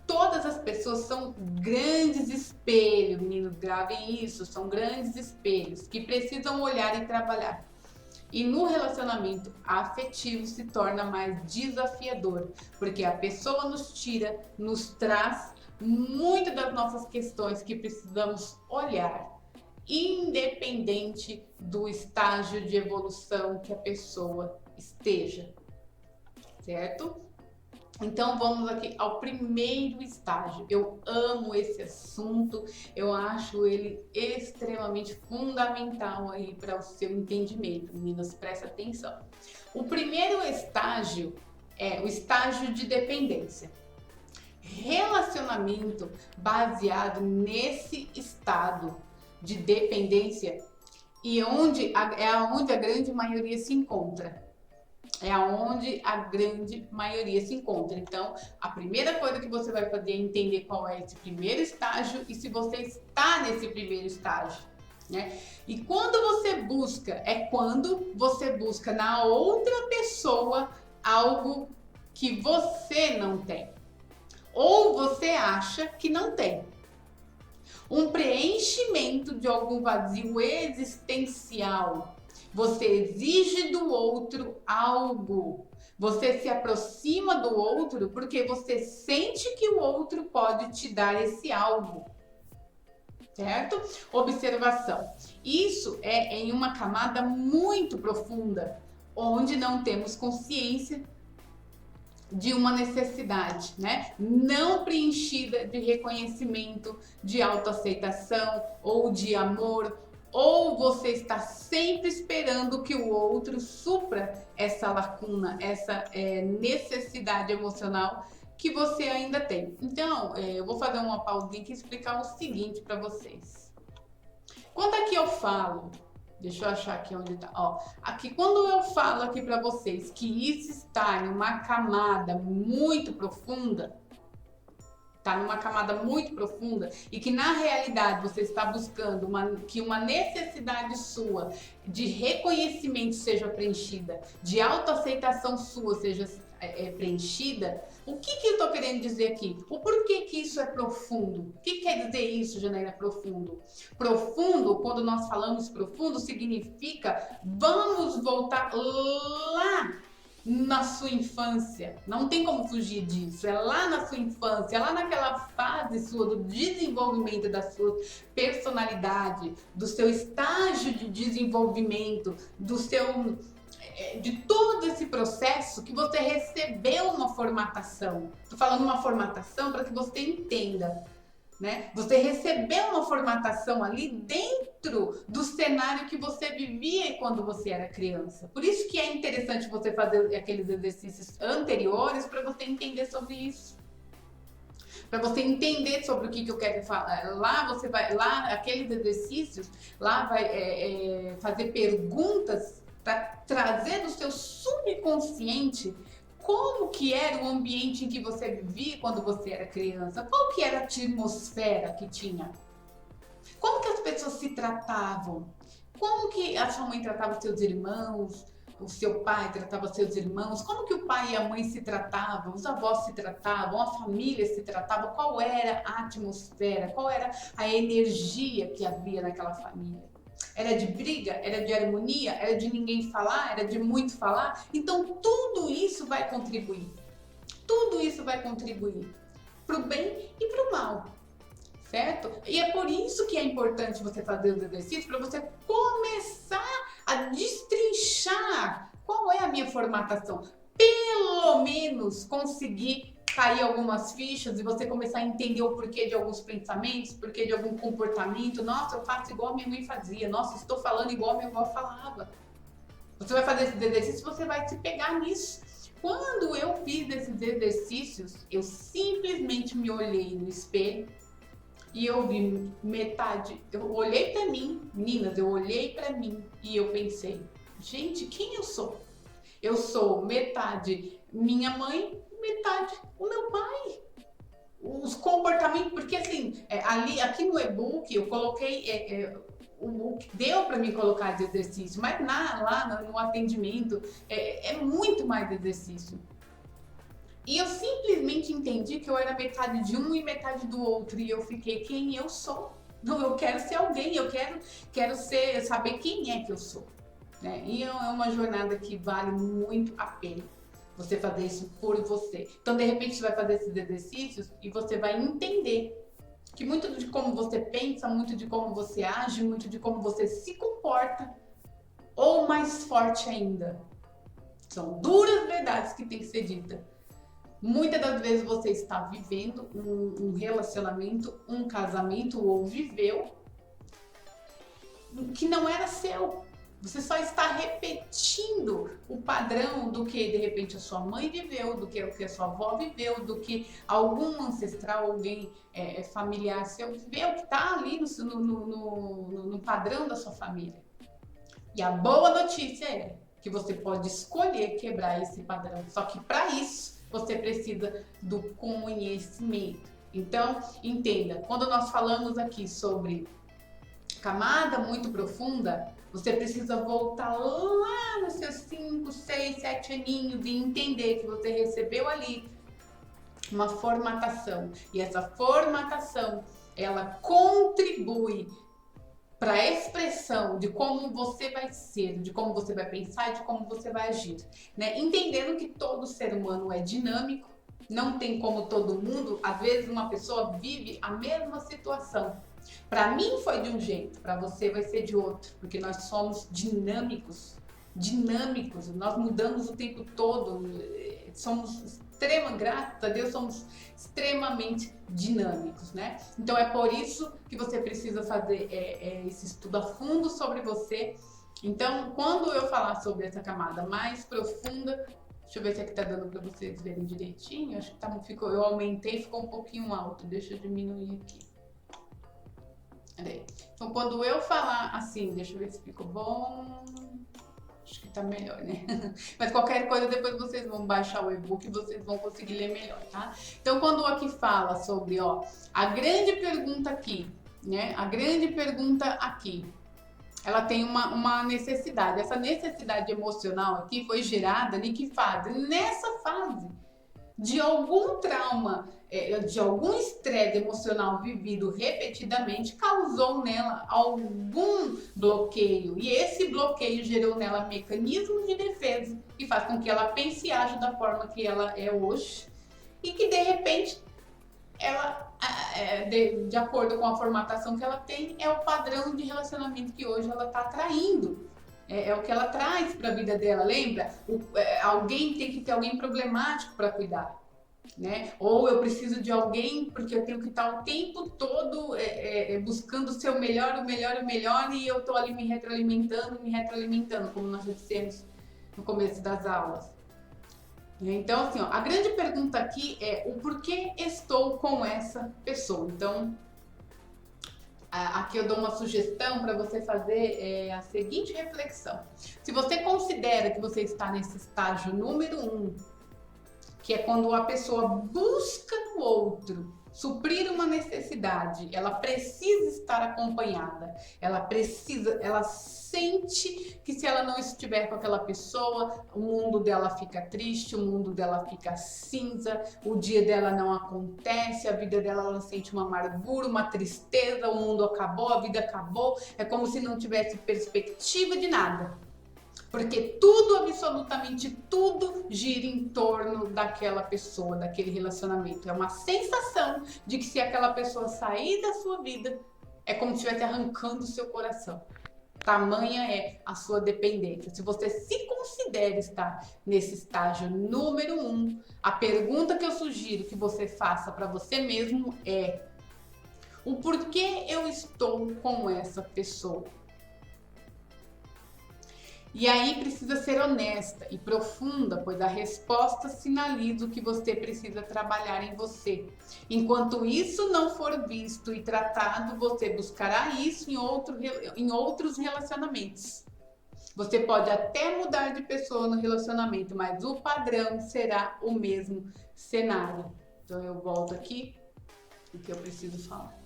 Todas as pessoas são grandes espelhos, meninos, gravem isso, são grandes espelhos que precisam olhar e trabalhar. E no relacionamento afetivo se torna mais desafiador, porque a pessoa nos tira, nos traz muitas das nossas questões que precisamos olhar, independente do estágio de evolução que a pessoa esteja, certo? Então vamos aqui ao primeiro estágio. Eu amo esse assunto, eu acho ele extremamente fundamental aí para o seu entendimento. Meninas, presta atenção. O primeiro estágio é o estágio de dependência. Relacionamento baseado nesse estado de dependência e é onde a grande maioria se encontra. É aonde a grande maioria se encontra. Então, a primeira coisa que você vai fazer é entender qual é esse primeiro estágio e se você está nesse primeiro estágio, né? E quando você busca na outra pessoa algo que você não tem, ou você acha que não tem. Um preenchimento de algum vazio existencial. Você exige do outro algo. Você se aproxima do outro porque você sente que o outro pode te dar esse algo. Certo? Observação. Isso é em uma camada muito profunda, onde não temos consciência de uma necessidade, né? Não preenchida de reconhecimento, de autoaceitação ou de amor. Ou você está sempre esperando que o outro supra essa lacuna, essa necessidade emocional que você ainda tem. Então, eu vou fazer uma pausinha aqui e explicar o seguinte para vocês. Quando aqui eu falo, deixa eu achar aqui onde tá, ó, aqui quando eu falo aqui para vocês que isso está em uma camada muito profunda, tá numa camada muito profunda e que na realidade você está buscando que uma necessidade sua de reconhecimento seja preenchida, de autoaceitação sua seja preenchida, o que eu estou querendo dizer aqui? O porquê que isso é profundo? O que quer dizer isso, Janaína, profundo? Profundo, quando nós falamos profundo, significa vamos voltar lá na sua infância, não tem como fugir disso, é lá na sua infância, é lá naquela fase sua do desenvolvimento da sua personalidade, do seu estágio de desenvolvimento, de todo esse processo que você recebeu uma formatação. Estou falando uma formatação para que você entenda, né? Você recebeu uma formatação ali dentro do cenário que você vivia quando você era criança. Por isso que é interessante você fazer aqueles exercícios anteriores para você entender sobre isso. Para você entender sobre o que eu quero falar. Lá você vai, lá aqueles exercícios, lá vai fazer perguntas para trazer do seu subconsciente como que era o ambiente em que você vivia quando você era criança? Qual que era a atmosfera que tinha? Como que as pessoas se tratavam? Como que a sua mãe tratava os seus irmãos? o seu pai tratava seus irmãos, como que o pai e a mãe se tratavam, os avós se tratavam, a família se tratava, qual era a atmosfera, qual era a energia que havia naquela família. Era de briga? Era de harmonia? Era de ninguém falar? Era de muito falar? Então tudo isso vai contribuir. Tudo isso vai contribuir para o bem e para o mal, certo? E é por isso que é importante você fazer os exercícios, para você começar a destrinchar qual é a minha formatação. Pelo menos conseguir cair algumas fichas e você começar a entender o porquê de alguns pensamentos, porquê de algum comportamento. Nossa, eu faço igual a minha mãe fazia. Nossa, estou falando igual a minha avó falava. Você vai fazer esses exercícios, você vai se pegar nisso. Quando eu fiz esses exercícios, eu simplesmente me olhei no espelho e eu vi metade. Eu olhei pra mim, meninas, eu olhei pra mim e eu pensei, gente, quem eu sou? Eu sou metade minha mãe, metade o meu pai. Os comportamentos, porque assim, aqui no e-book eu coloquei o que deu para mim colocar de exercício, mas lá no atendimento é muito mais exercício. E eu simplesmente entendi que eu era metade de um e metade do outro, e eu fiquei quem eu sou. Não, eu quero ser alguém, eu quero saber quem é que eu sou. Né? E é uma jornada que vale muito a pena você fazer isso por você. Então, de repente, você vai fazer esses exercícios e você vai entender que muito de como você pensa, muito de como você age, muito de como você se comporta, ou mais forte ainda, são duras verdades que tem que ser ditas. Muitas das vezes você está vivendo um relacionamento, um casamento, ou viveu que não era seu. Você só está repetindo o padrão do que de repente a sua mãe viveu, do que a sua avó viveu, do que algum ancestral, alguém familiar seu viveu, que está ali no padrão da sua família. E a boa notícia é que você pode escolher quebrar esse padrão. Só que para isso você precisa do conhecimento. Então, entenda, quando nós falamos aqui sobre camada muito profunda, você precisa voltar lá nos seus 5, 6, 7 aninhos e entender que você recebeu ali uma formatação. E essa formatação, ela contribui para a expressão de como você vai ser, de como você vai pensar e de como você vai agir. Né? Entendendo que todo ser humano é dinâmico, não tem como todo mundo, às vezes uma pessoa vive a mesma situação. Para mim foi de um jeito, para você vai ser de outro, porque nós somos dinâmicos, nós mudamos o tempo todo, somos graças a Deus, somos extremamente dinâmicos, né? Então é por isso que você precisa fazer esse estudo a fundo sobre você. Então, quando eu falar sobre essa camada mais profunda, deixa eu ver se aqui tá dando para vocês verem direitinho, acho que eu aumentei, ficou um pouquinho alto, deixa eu diminuir aqui. Então, quando eu falar assim, deixa eu ver se ficou bom. Acho que tá melhor, né? Mas qualquer coisa, depois vocês vão baixar o e-book e vocês vão conseguir ler melhor, tá? Então, quando aqui fala sobre, a grande pergunta aqui, né? A grande pergunta aqui, ela tem uma necessidade. Essa necessidade emocional aqui foi gerada em que fase? Nessa fase de algum trauma, de algum estresse emocional vivido repetidamente, causou nela algum bloqueio. E esse bloqueio gerou nela mecanismos de defesa que faz com que ela pense e age da forma que ela é hoje. E que, de repente, ela, de acordo com a formatação que ela tem, é o padrão de relacionamento que hoje ela está atraindo. É o que ela traz para a vida dela, lembra? Alguém tem que ter alguém problemático para cuidar, né? Ou eu preciso de alguém porque eu tenho que estar o tempo todo buscando ser o melhor, e eu estou ali me retroalimentando, como nós já dissemos no começo das aulas. Então, assim, a grande pergunta aqui é o porquê estou com essa pessoa. Então, aqui eu dou uma sugestão para você fazer a seguinte reflexão. Se você considera que você está nesse estágio número 1, que é quando a pessoa busca no outro suprir uma necessidade, ela precisa estar acompanhada, ela sente que se ela não estiver com aquela pessoa, o mundo dela fica triste, o mundo dela fica cinza, o dia dela não acontece, a vida dela ela sente uma amargura, uma tristeza, o mundo acabou, a vida acabou, é como se não tivesse perspectiva de nada. Porque tudo, absolutamente tudo, gira em torno daquela pessoa, daquele relacionamento. É uma sensação de que se aquela pessoa sair da sua vida, é como se estivesse arrancando o seu coração. Tamanha é a sua dependência. Se você se considera estar nesse estágio número 1, a pergunta que eu sugiro que você faça para você mesmo é: o porquê eu estou com essa pessoa? E aí precisa ser honesta e profunda, pois a resposta sinaliza o que você precisa trabalhar em você. Enquanto isso não for visto e tratado, você buscará isso em outros relacionamentos. Você pode até mudar de pessoa no relacionamento, mas o padrão será o mesmo cenário. Então eu volto aqui o que eu preciso falar.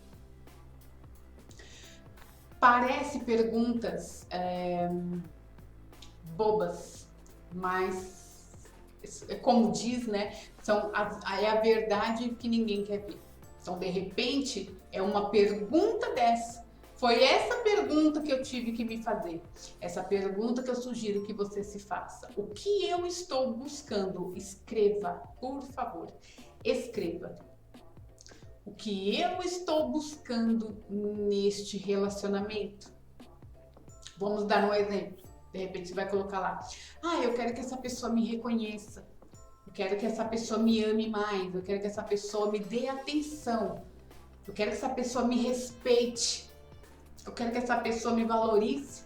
Parece perguntas bobas, mas como diz, né, é a verdade que ninguém quer ver. Então, de repente, é uma pergunta dessa. Foi essa pergunta que eu tive que me fazer. Essa pergunta que eu sugiro que você se faça. O que eu estou buscando? Escreva, por favor. Escreva. O que eu estou buscando neste relacionamento? Vamos dar um exemplo. De repente você vai colocar lá: eu quero que essa pessoa me reconheça. Eu quero que essa pessoa me ame mais. Eu quero que essa pessoa me dê atenção. Eu quero que essa pessoa me respeite. Eu quero que essa pessoa me valorize.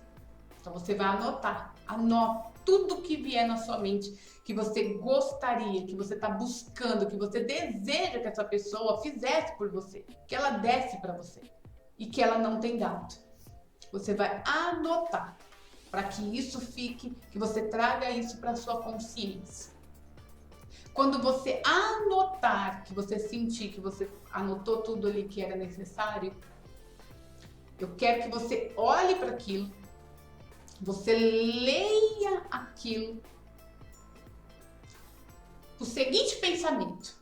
Então você vai anotar. Anota tudo que vier na sua mente, que você gostaria, que você está buscando, que você deseja que essa pessoa fizesse por você, que ela desse para você e que ela não tem dado. Você vai anotar para que isso fique, que você traga isso para sua consciência. Quando você anotar, que você sentir que você anotou tudo ali que era necessário, eu quero que você olhe para aquilo, você leia aquilo, o seguinte pensamento: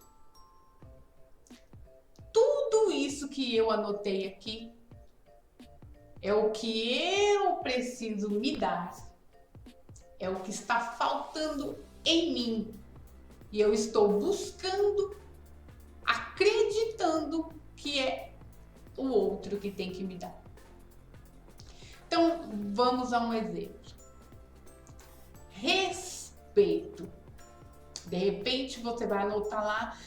tudo isso que eu anotei aqui é o que eu preciso me dar, é o que está faltando em mim e eu estou buscando, acreditando que é o outro que tem que me dar. Então, vamos a um exemplo. Respeito. De repente você vai anotar lá: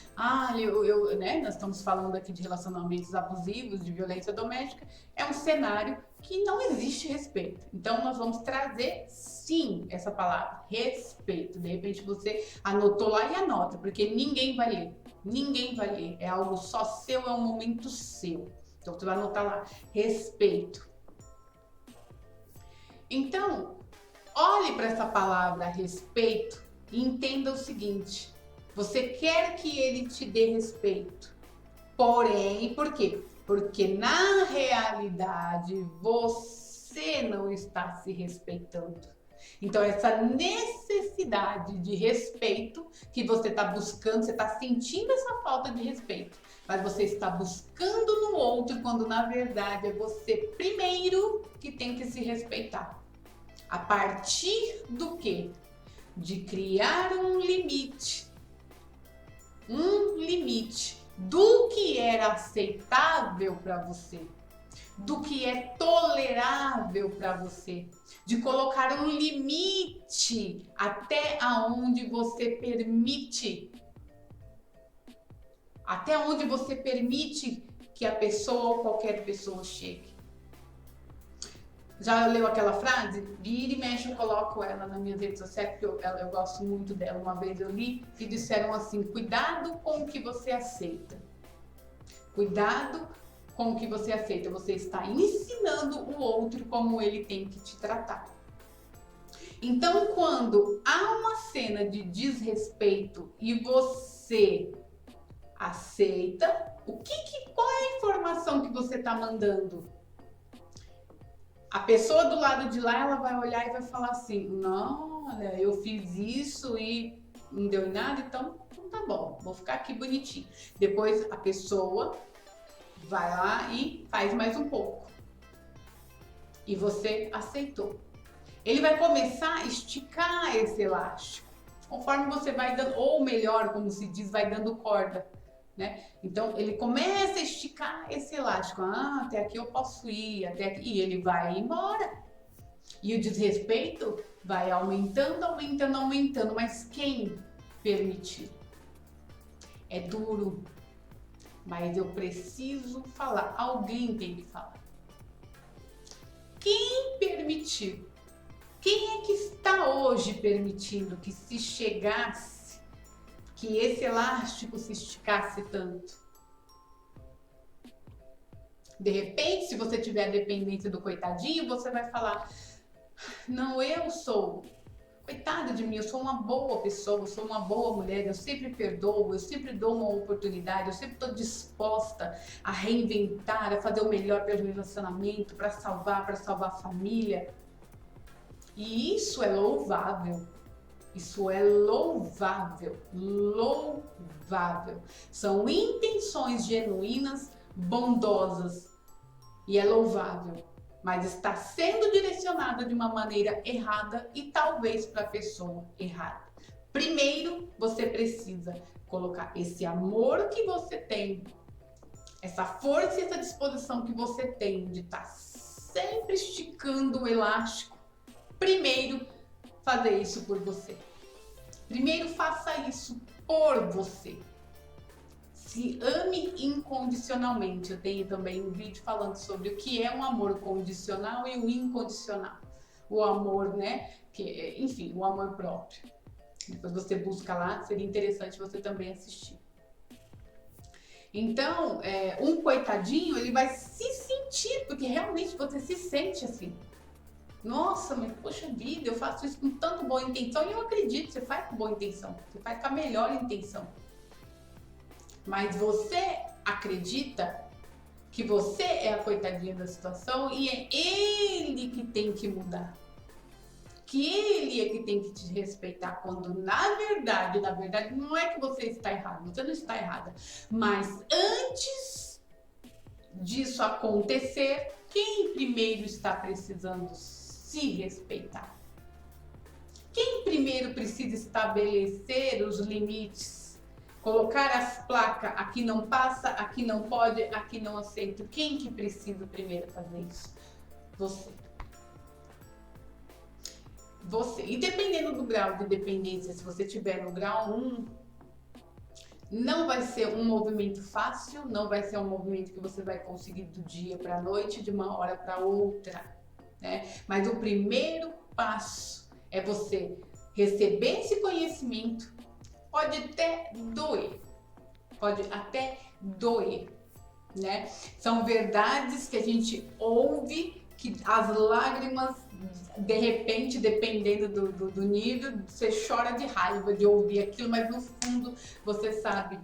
nós estamos falando aqui de relacionamentos abusivos, de violência doméstica, é um cenário que não existe respeito. Então nós vamos trazer sim essa palavra, respeito. De repente você anotou lá e anota, porque ninguém vai ler. Ninguém vai ler, é algo só seu, é um momento seu. Então você vai anotar lá, respeito. Então, olhe para essa palavra respeito e entenda o seguinte: você quer que ele te dê respeito, porém, por quê? Porque na realidade você não está se respeitando. Então essa necessidade de respeito que você está buscando, você está sentindo essa falta de respeito, mas você está buscando no outro, quando na verdade é você primeiro que tem que se respeitar. A partir do quê? De criar um limite do que era aceitável para você, do que é tolerável para você, de colocar um limite até onde você permite, que a pessoa ou qualquer pessoa chegue. Já leu aquela frase? Vira e mexe, eu coloco ela nas minhas redes sociais, porque eu gosto muito dela. Uma vez eu li e disseram assim: cuidado com o que você aceita. Cuidado com o que você aceita. Você está ensinando o outro como ele tem que te tratar. Então, quando há uma cena de desrespeito e você aceita, Qual é a informação que você está mandando? A pessoa do lado de lá, ela vai olhar e vai falar assim, não, olha, eu fiz isso e não deu em nada, então tá bom, vou ficar aqui bonitinho. Depois a pessoa vai lá e faz mais um pouco. E você aceitou. Ele vai começar a esticar esse elástico, conforme você vai dando, ou melhor, como se diz, vai dando corda, né? Então ele começa a esticar esse elástico. Ah, até aqui eu posso ir, até aqui, e ele vai embora. E o desrespeito vai aumentando, aumentando, aumentando. Mas quem permitir? É duro, mas eu preciso falar. Alguém tem que falar. Quem permitiu? Quem é que está hoje permitindo que se chegasse, que esse elástico se esticasse tanto? De repente, se você tiver a dependência do coitadinho, você vai falar, não, eu sou, coitada de mim, eu sou uma boa pessoa, eu sou uma boa mulher, eu sempre perdoo, eu sempre dou uma oportunidade, eu sempre estou disposta a reinventar, a fazer o melhor pelo relacionamento, para salvar a família. E isso é louvável. Isso é louvável, louvável. São intenções genuínas, bondosas e é louvável, mas está sendo direcionada de uma maneira errada e talvez para a pessoa errada. Primeiro, você precisa colocar esse amor que você tem, essa força e essa disposição que você tem de estar sempre esticando o elástico. Primeiro, fazer isso por você. Primeiro, faça isso por você. Se ame incondicionalmente. Eu tenho também um vídeo falando sobre o que é um amor condicional e o incondicional. O amor, né? Enfim, o amor próprio. Depois você busca lá, seria interessante você também assistir. Então, um coitadinho, ele vai se sentir, porque realmente você se sente assim. Nossa, mas poxa vida, eu faço isso com tanta boa intenção e eu acredito, você faz com boa intenção, você faz com a melhor intenção. Mas você acredita que você é a coitadinha da situação e é ele que tem que mudar. Que ele é que tem que te respeitar, quando na verdade não é que você está errado, você não está errada. Mas antes disso acontecer, quem primeiro está precisando se respeitar? Quem primeiro precisa estabelecer os limites, colocar as placas, aqui não passa, aqui não pode, aqui não aceito? Quem que precisa primeiro fazer isso? Você. Você. E dependendo do grau de dependência, se você tiver no grau 1, não vai ser um movimento fácil, não vai ser um movimento que você vai conseguir do dia para a noite, de uma hora para outra, né? Mas o primeiro passo é você receber esse conhecimento. Pode até doer, né? São verdades que a gente ouve, que as lágrimas, de repente, dependendo do nível, você chora de raiva de ouvir aquilo, mas no fundo você sabe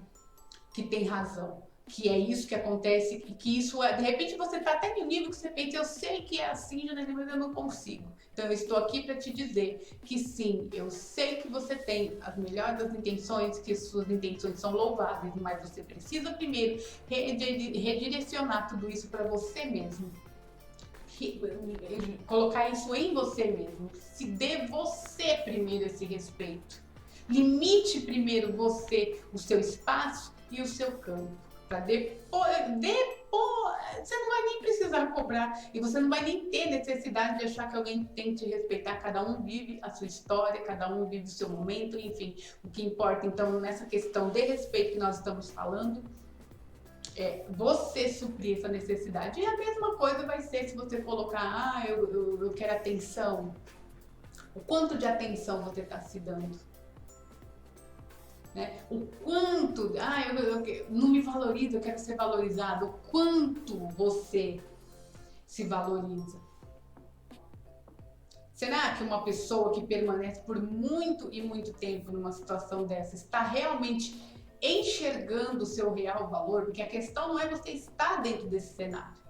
que tem razão, que é isso que acontece, que isso é, de repente você tá até no nível que você pensa, eu sei que é assim, Janaína, mas eu não consigo. Então eu estou aqui para te dizer que sim, eu sei que você tem as melhores das intenções, que suas intenções são louváveis, mas você precisa primeiro redirecionar tudo isso para você mesmo. Colocar isso em você mesmo. Se dê você primeiro esse respeito. Limite primeiro você, o seu espaço e o seu campo. Para depois, você não vai nem precisar cobrar e você não vai nem ter necessidade de achar que alguém tem que te respeitar. Cada um vive a sua história, cada um vive o seu momento, enfim. O que importa, então, nessa questão de respeito que nós estamos falando, é você suprir essa necessidade. E a mesma coisa vai ser se você colocar, eu quero atenção. O quanto de atenção você está se dando? Né? O quanto, eu não me valorizo, eu quero ser valorizado. O quanto você se valoriza? Será que uma pessoa que permanece por muito e muito tempo numa situação dessa está realmente enxergando o seu real valor, porque a questão não é você estar dentro desse cenário.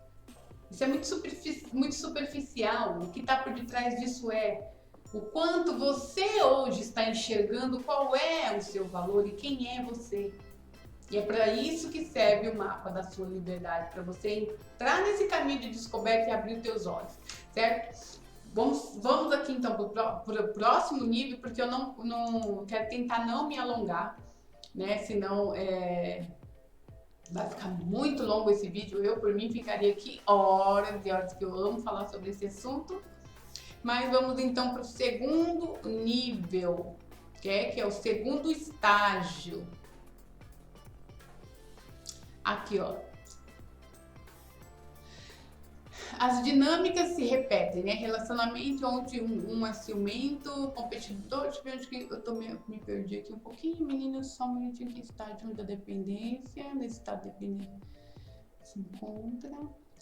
Isso é muito superficial. O que está por detrás disso é o quanto você hoje está enxergando qual é o seu valor e quem é você. E é para isso que serve o mapa da sua liberdade, para você entrar nesse caminho de descoberta e abrir os teus olhos, certo? Vamos aqui então para o próximo nível, porque eu não quero tentar não me alongar, né? Senão vai ficar muito longo esse vídeo. Eu, por mim, ficaria aqui horas e horas, que eu amo falar sobre esse assunto. Mas vamos então para o segundo nível, que é o segundo estágio. Aqui, ó. As dinâmicas se repetem, né? Relacionamento onde um é ciumento, competidor. Deixa eu ver onde que eu me perdi aqui um pouquinho, meninas. Só um minutinho. Que estágio da dependência. Nesse estado de dependência se encontra.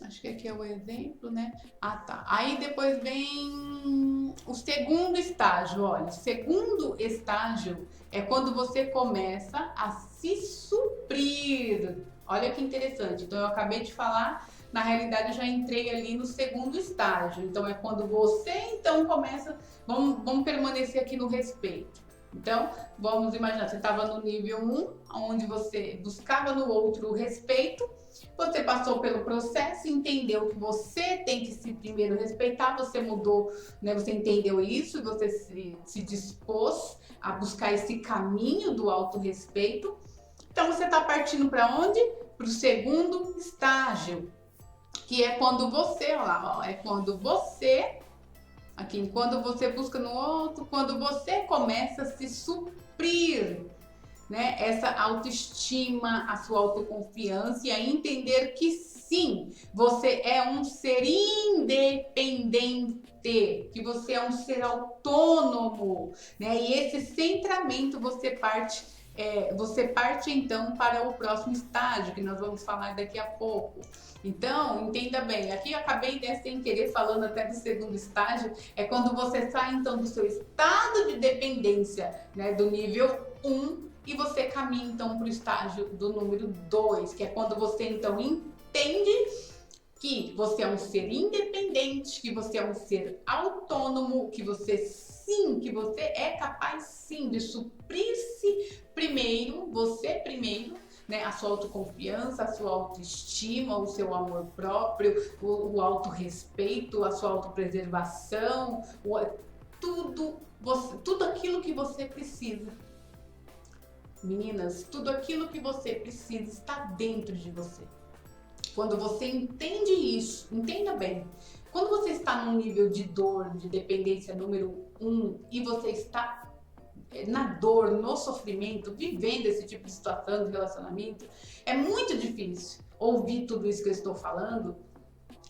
Acho que aqui é o exemplo, né? Ah, tá. Aí depois vem o segundo estágio. Olha, o segundo estágio é quando você começa a se suprir. Olha que interessante. Então, eu acabei de falar, na realidade, eu já entrei ali no segundo estágio. Então, é quando você, então, começa... Vamos permanecer aqui no respeito. Então, vamos imaginar, você estava no nível 1, onde você buscava no outro o respeito. Você passou pelo processo, entendeu que você tem que se primeiro respeitar, você mudou, né? Você entendeu isso, você se dispôs a buscar esse caminho do autorrespeito. Então, você está partindo para onde? Para o segundo estágio, que é quando você, olha lá, ó, é quando você, aqui, quando você busca no outro, quando você começa a se suprir, né? Essa autoestima, a sua autoconfiança e a entender que sim, você é um ser independente, que você é um ser autônomo, né? E esse centramento você parte então para o próximo estágio, que nós vamos falar daqui a pouco. Então, entenda bem, aqui eu acabei, né, sem querer, falando até do segundo estágio, é quando você sai então do seu estado de dependência, né, do nível 1, e você caminha então para o estágio do número 2, que é quando você então entende que você é um ser independente, que você é um ser autônomo, que você é capaz sim de suprir-se primeiro, você primeiro, né, a sua autoconfiança, a sua autoestima, o seu amor próprio, o autorrespeito, a sua autopreservação, tudo aquilo que você precisa. Meninas, tudo aquilo que você precisa está dentro de você. Quando você entende isso, entenda bem, quando você está num nível de dor, de dependência número 1 e você está na dor, no sofrimento, vivendo esse tipo de situação de relacionamento, é muito difícil ouvir tudo isso que eu estou falando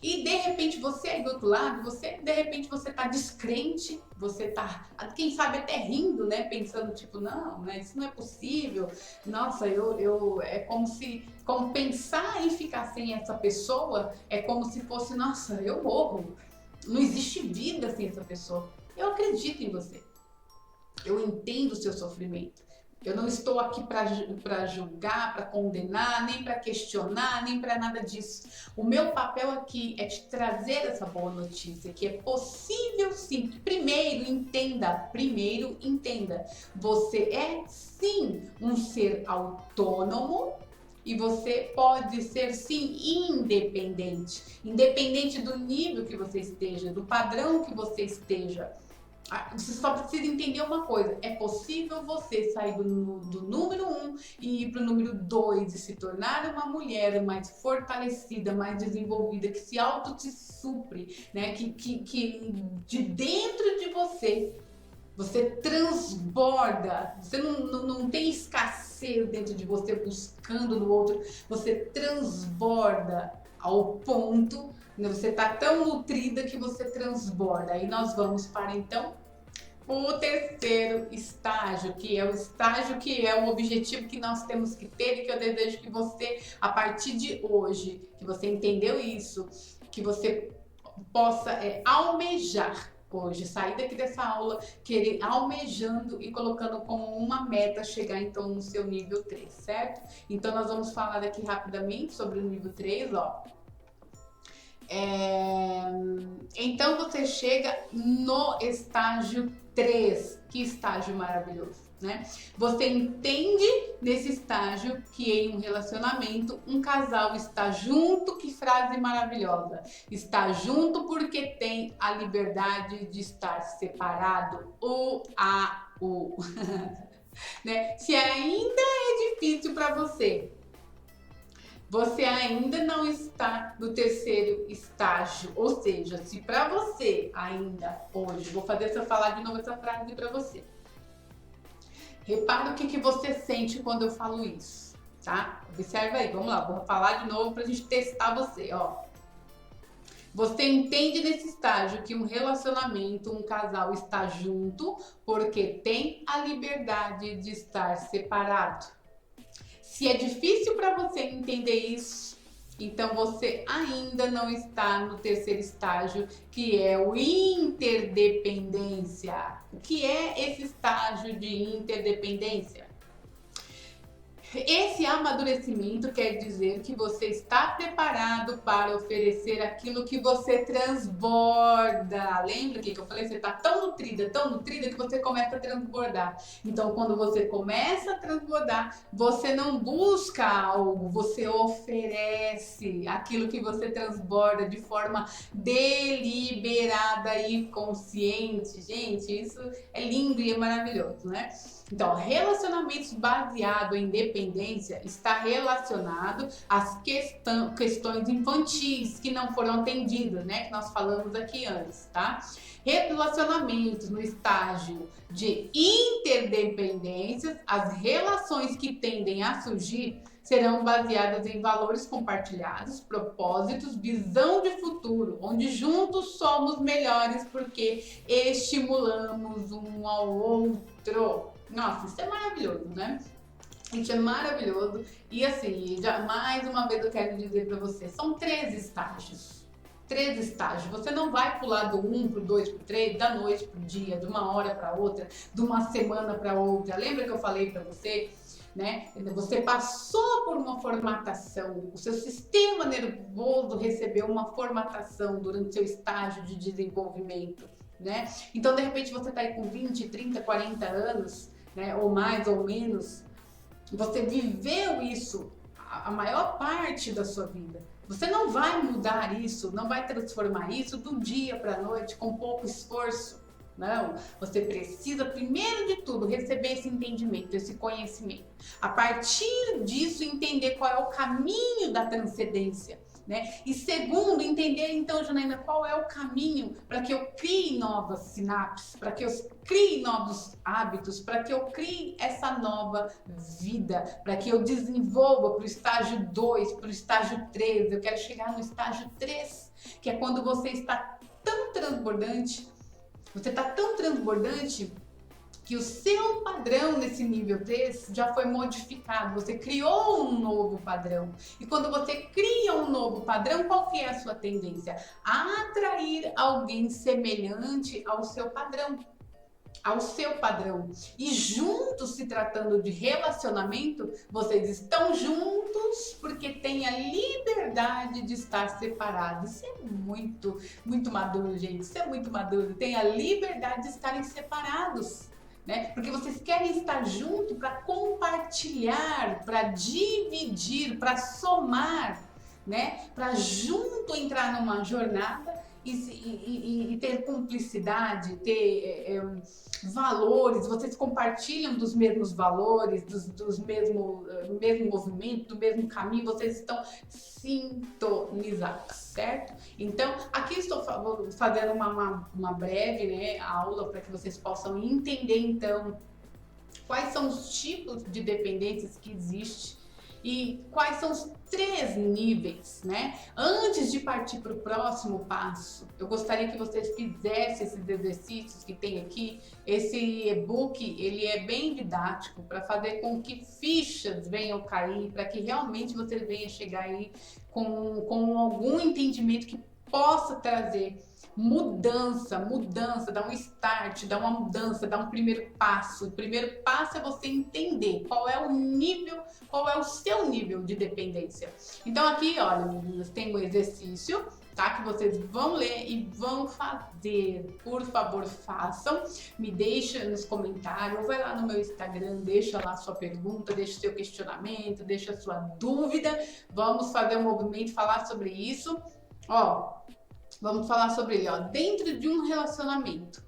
e de repente você aí do outro lado, você tá descrente, você tá, quem sabe até rindo, né, pensando tipo, não, né, isso não é possível, nossa, é como pensar em ficar sem essa pessoa, é como se fosse, nossa, eu morro, não existe vida sem essa pessoa. Eu acredito em você, eu entendo o seu sofrimento. Eu não estou aqui para julgar, para condenar, nem para questionar, nem para nada disso. O meu papel aqui é te trazer essa boa notícia, que é possível sim. Primeiro entenda, você é sim um ser autônomo e você pode ser sim independente. Independente do nível que você esteja, do padrão que você esteja. Você só precisa entender uma coisa, é possível você sair do número 1 e ir para o número 2 e se tornar uma mulher mais fortalecida, mais desenvolvida, que se auto-supre, né? Que de dentro de você transborda, você não tem escassez dentro de você buscando no outro, você transborda ao ponto, né, você está tão nutrida que você transborda. Aí nós vamos para então o terceiro estágio, que é o estágio que é o objetivo que nós temos que ter e que eu desejo que você, a partir de hoje, que você entendeu isso, que você possa almejar, hoje. Sair daqui dessa aula almejando e colocando como uma meta chegar então no seu nível 3, certo? Então nós vamos falar aqui rapidamente sobre o nível 3, ó. Então você chega no estágio 3, que estágio maravilhoso, né? Você entende nesse estágio que em um relacionamento um casal está junto, que frase maravilhosa, está junto porque tem a liberdade de estar separado, né? Se ainda é difícil para você ainda não está no terceiro estágio, ou seja, se para você ainda hoje, vou fazer eu falar de novo essa frase para você. Repara o que você sente quando eu falo isso, tá? Observa aí, vamos lá, vou falar de novo pra gente testar você, ó. Você entende nesse estágio que um relacionamento, um casal está junto porque tem a liberdade de estar separado. Se é difícil para você entender isso, então você ainda não está no terceiro estágio, que é o interdependência. O que é esse estágio de interdependência? Esse amadurecimento quer dizer que você está preparado para oferecer aquilo que você transborda. Lembra que eu falei? Você está tão nutrida que você começa a transbordar. Então, quando você começa a transbordar, você não busca algo, você oferece aquilo que você transborda de forma deliberada e consciente. Gente, isso é lindo e é maravilhoso, né? Então, relacionamentos baseados em dependência está relacionado às questões infantis que não foram atendidas, né? Que nós falamos aqui antes, tá? Relacionamentos no estágio de interdependência, as relações que tendem a surgir serão baseadas em valores compartilhados, propósitos, visão de futuro, onde juntos somos melhores porque estimulamos um ao outro. Nossa, isso é maravilhoso, né? Isso é maravilhoso. E assim, mais uma vez eu quero dizer para você, são 3 estágios. 3 estágios. Você não vai pular do 1 pro 2 pro 3, da noite pro dia, de uma hora para outra, de uma semana para outra. Lembra que eu falei para você, né? Você passou por uma formatação, o seu sistema nervoso recebeu uma formatação durante seu estágio de desenvolvimento, né? Então, de repente, você tá aí com 20, 30, 40 anos, né, ou mais ou menos, você viveu isso a maior parte da sua vida. Você não vai mudar isso, não vai transformar isso do dia para a noite com pouco esforço. Não, você precisa, primeiro de tudo, receber esse entendimento, esse conhecimento. A partir disso, entender qual é o caminho da transcendência. Né? E segundo, entender então, Janaína, qual é o caminho para que eu crie novas sinapses, para que eu crie novos hábitos, para que eu crie essa nova vida, para que eu desenvolva para o estágio 2, para o estágio 3. Eu quero chegar no estágio 3, que é quando você está tão transbordante, que o seu padrão nesse nível 3 já foi modificado, você criou um novo padrão. E quando você cria um novo padrão, qual que é a sua tendência? A atrair alguém semelhante ao seu padrão. E juntos, se tratando de relacionamento, vocês estão juntos porque têm a liberdade de estar separados. Isso é muito, muito maduro, gente. Isso é muito maduro. Tem a liberdade de estarem separados. Né? Porque vocês querem estar junto para compartilhar, para dividir, para somar, né? Para junto entrar numa jornada e ter cumplicidade, ter valores. Vocês compartilham dos mesmos valores, do mesmo movimento, do mesmo caminho, vocês estão sintonizados, certo? Então, aqui estou fazendo uma breve, né, aula para que vocês possam entender, então, quais são os tipos de dependências que existem e quais são os 3 níveis, né? Antes de partir para o próximo passo, eu gostaria que vocês fizessem esses exercícios que tem aqui. Esse e-book, ele é bem didático para fazer com que fichas venham cair, para que realmente você venha chegar aí com algum entendimento que possa trazer mudança, dar um start, dar uma mudança, dar um primeiro passo. O primeiro passo é você entender qual é o nível, qual é o seu nível de dependência. Então aqui, olha, meninas, tem um exercício, tá? Que vocês vão ler e vão fazer. Por favor, façam. Me deixa nos comentários, ou vai lá no meu Instagram, deixa lá a sua pergunta, deixa o seu questionamento, deixa a sua dúvida. Vamos fazer um movimento, falar sobre isso. Ó, vamos falar sobre ele, ó, dentro de um relacionamento,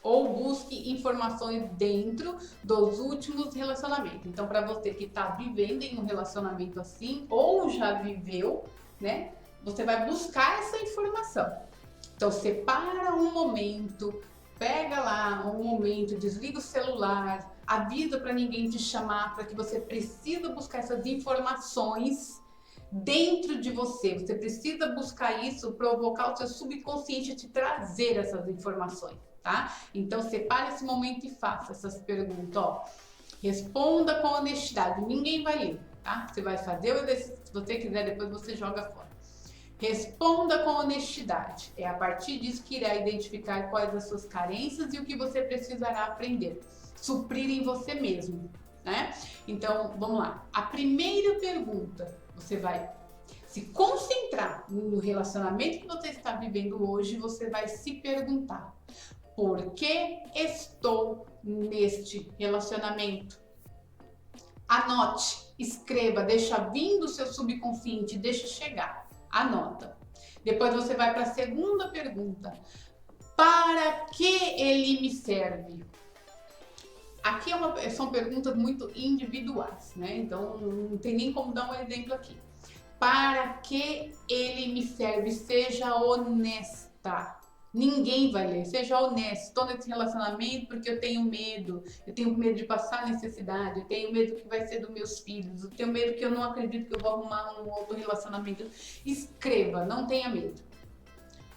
ou busque informações dentro dos últimos relacionamentos. Então, para você que está vivendo em um relacionamento assim, ou já viveu, né, você vai buscar essa informação. Então, separa um momento, pega lá um momento, desliga o celular, avisa para ninguém te chamar, para que você precisa buscar essas informações dentro de você. Você precisa buscar isso, provocar o seu subconsciente a te trazer essas informações, tá? Então separe esse momento e faça essas perguntas, ó. Responda com honestidade, ninguém vai ler, tá? Você vai fazer o exercício, se você quiser, depois você joga fora. Responda com honestidade. É a partir disso que irá identificar quais as suas carências e o que você precisará aprender, suprir em você mesmo, né? Então, vamos lá. A primeira pergunta, você vai se concentrar no relacionamento que você está vivendo hoje, você vai se perguntar: por que estou neste relacionamento? Anote, escreva, deixa vir do seu subconsciente, deixa chegar, anota. Depois você vai para a segunda pergunta: para que ele me serve? Aqui são perguntas muito individuais, né? Então não tem nem como dar um exemplo aqui. Para que ele me serve? Seja honesta. Ninguém vai ler. Seja honesto. Estou nesse relacionamento porque eu tenho medo. Eu tenho medo de passar necessidade. Eu tenho medo que vai ser dos meus filhos. Eu tenho medo que eu não acredito que eu vou arrumar um outro relacionamento. Escreva, não tenha medo.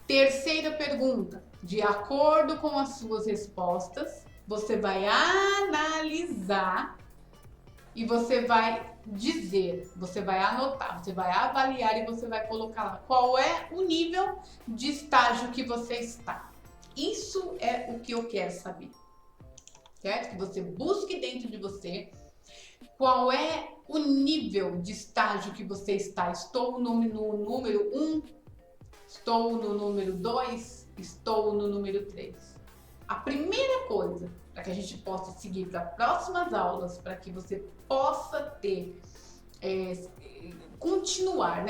Terceira pergunta. De acordo com as suas respostas, você vai analisar e você vai dizer, você vai anotar, você vai avaliar e você vai colocar lá qual é o nível de estágio que você está. Isso é o que eu quero saber, certo? Que você busque dentro de você qual é o nível de estágio que você está. Estou no número 1, estou no número 2, estou no número 3. A primeira coisa para que a gente possa seguir para próximas aulas, para que você possa ter, continuar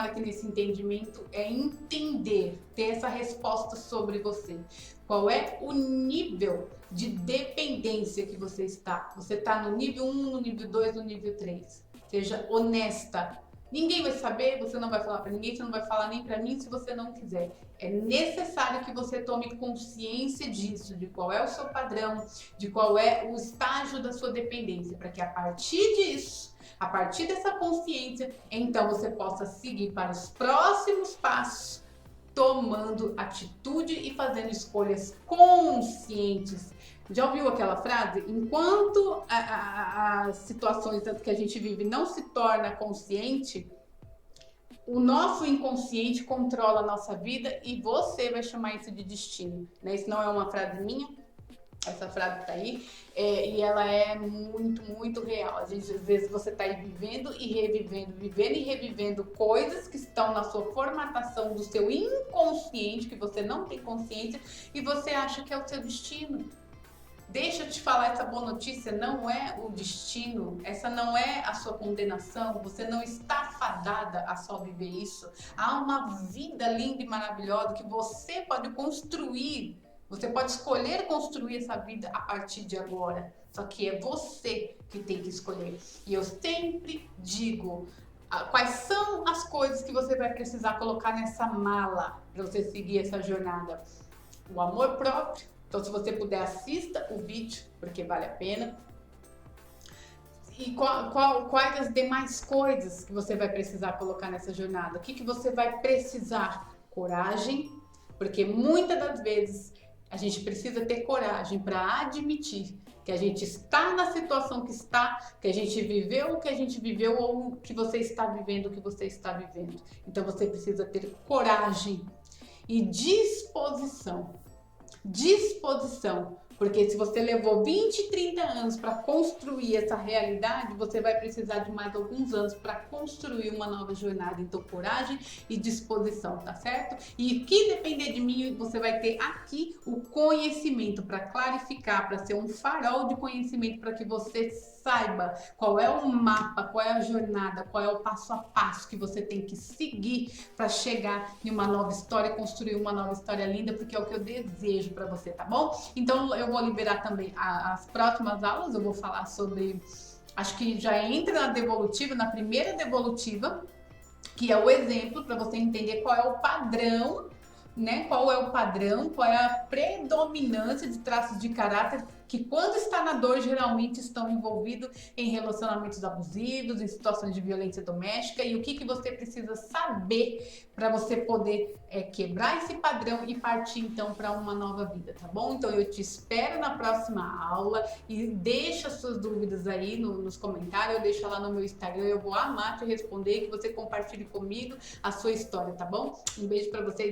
aqui nesse entendimento, é entender, ter essa resposta sobre você. Qual é o nível de dependência que você está? Você está no nível 1, no nível 2, no nível 3. Seja honesta. Ninguém vai saber, você não vai falar para ninguém, você não vai falar nem para mim se você não quiser. É necessário que você tome consciência disso, de qual é o seu padrão, de qual é o estágio da sua dependência, para que a partir disso, a partir dessa consciência, então você possa seguir para os próximos passos, tomando atitude e fazendo escolhas conscientes. Já ouviu aquela frase? Enquanto as situações que a gente vive não se torna consciente, o nosso inconsciente controla a nossa vida e você vai chamar isso de destino, né? Isso não é uma frase minha, essa frase tá aí, e ela é muito, muito real. Às vezes você tá aí vivendo e revivendo coisas que estão na sua formatação do seu inconsciente, que você não tem consciência, e você acha que é o seu destino. Deixa eu te falar, essa boa notícia não é o destino, essa não é a sua condenação, você não está fadada a só viver isso. Há uma vida linda e maravilhosa que você pode construir, você pode escolher construir essa vida a partir de agora. Só que é você que tem que escolher. E eu sempre digo, quais são as coisas que você vai precisar colocar nessa mala para você seguir essa jornada? O amor próprio. Então, se você puder, assista o vídeo, porque vale a pena. E quais as demais coisas que você vai precisar colocar nessa jornada? O que você vai precisar? Coragem, porque muitas das vezes a gente precisa ter coragem para admitir que a gente está na situação que está, que a gente viveu o que a gente viveu ou que você está vivendo o que você está vivendo. Então, você precisa ter coragem e disposição. Disposição. Porque se você levou 20, 30 anos para construir essa realidade, você vai precisar de mais alguns anos para construir uma nova jornada. Então, coragem e disposição, tá certo? E que depender de mim, você vai ter aqui o conhecimento para clarificar, para ser um farol de conhecimento, para que você saiba qual é o mapa, qual é a jornada, qual é o passo a passo que você tem que seguir para chegar em uma nova história, construir uma nova história linda, porque é o que eu desejo para você, tá bom? Então eu vou liberar também as próximas aulas, eu vou falar sobre, acho que já entra na devolutiva, na primeira devolutiva, que é o exemplo para você entender qual é o padrão, né? Qual é o padrão, qual é a predominância de traços de caráter que, quando está na dor, geralmente estão envolvidos em relacionamentos abusivos, em situações de violência doméstica, e o que você precisa saber para você poder quebrar esse padrão e partir então para uma nova vida, tá bom? Então eu te espero na próxima aula e deixa suas dúvidas aí nos comentários, eu deixo lá no meu Instagram, eu vou amar te responder, que você compartilhe comigo a sua história, tá bom? Um beijo para vocês.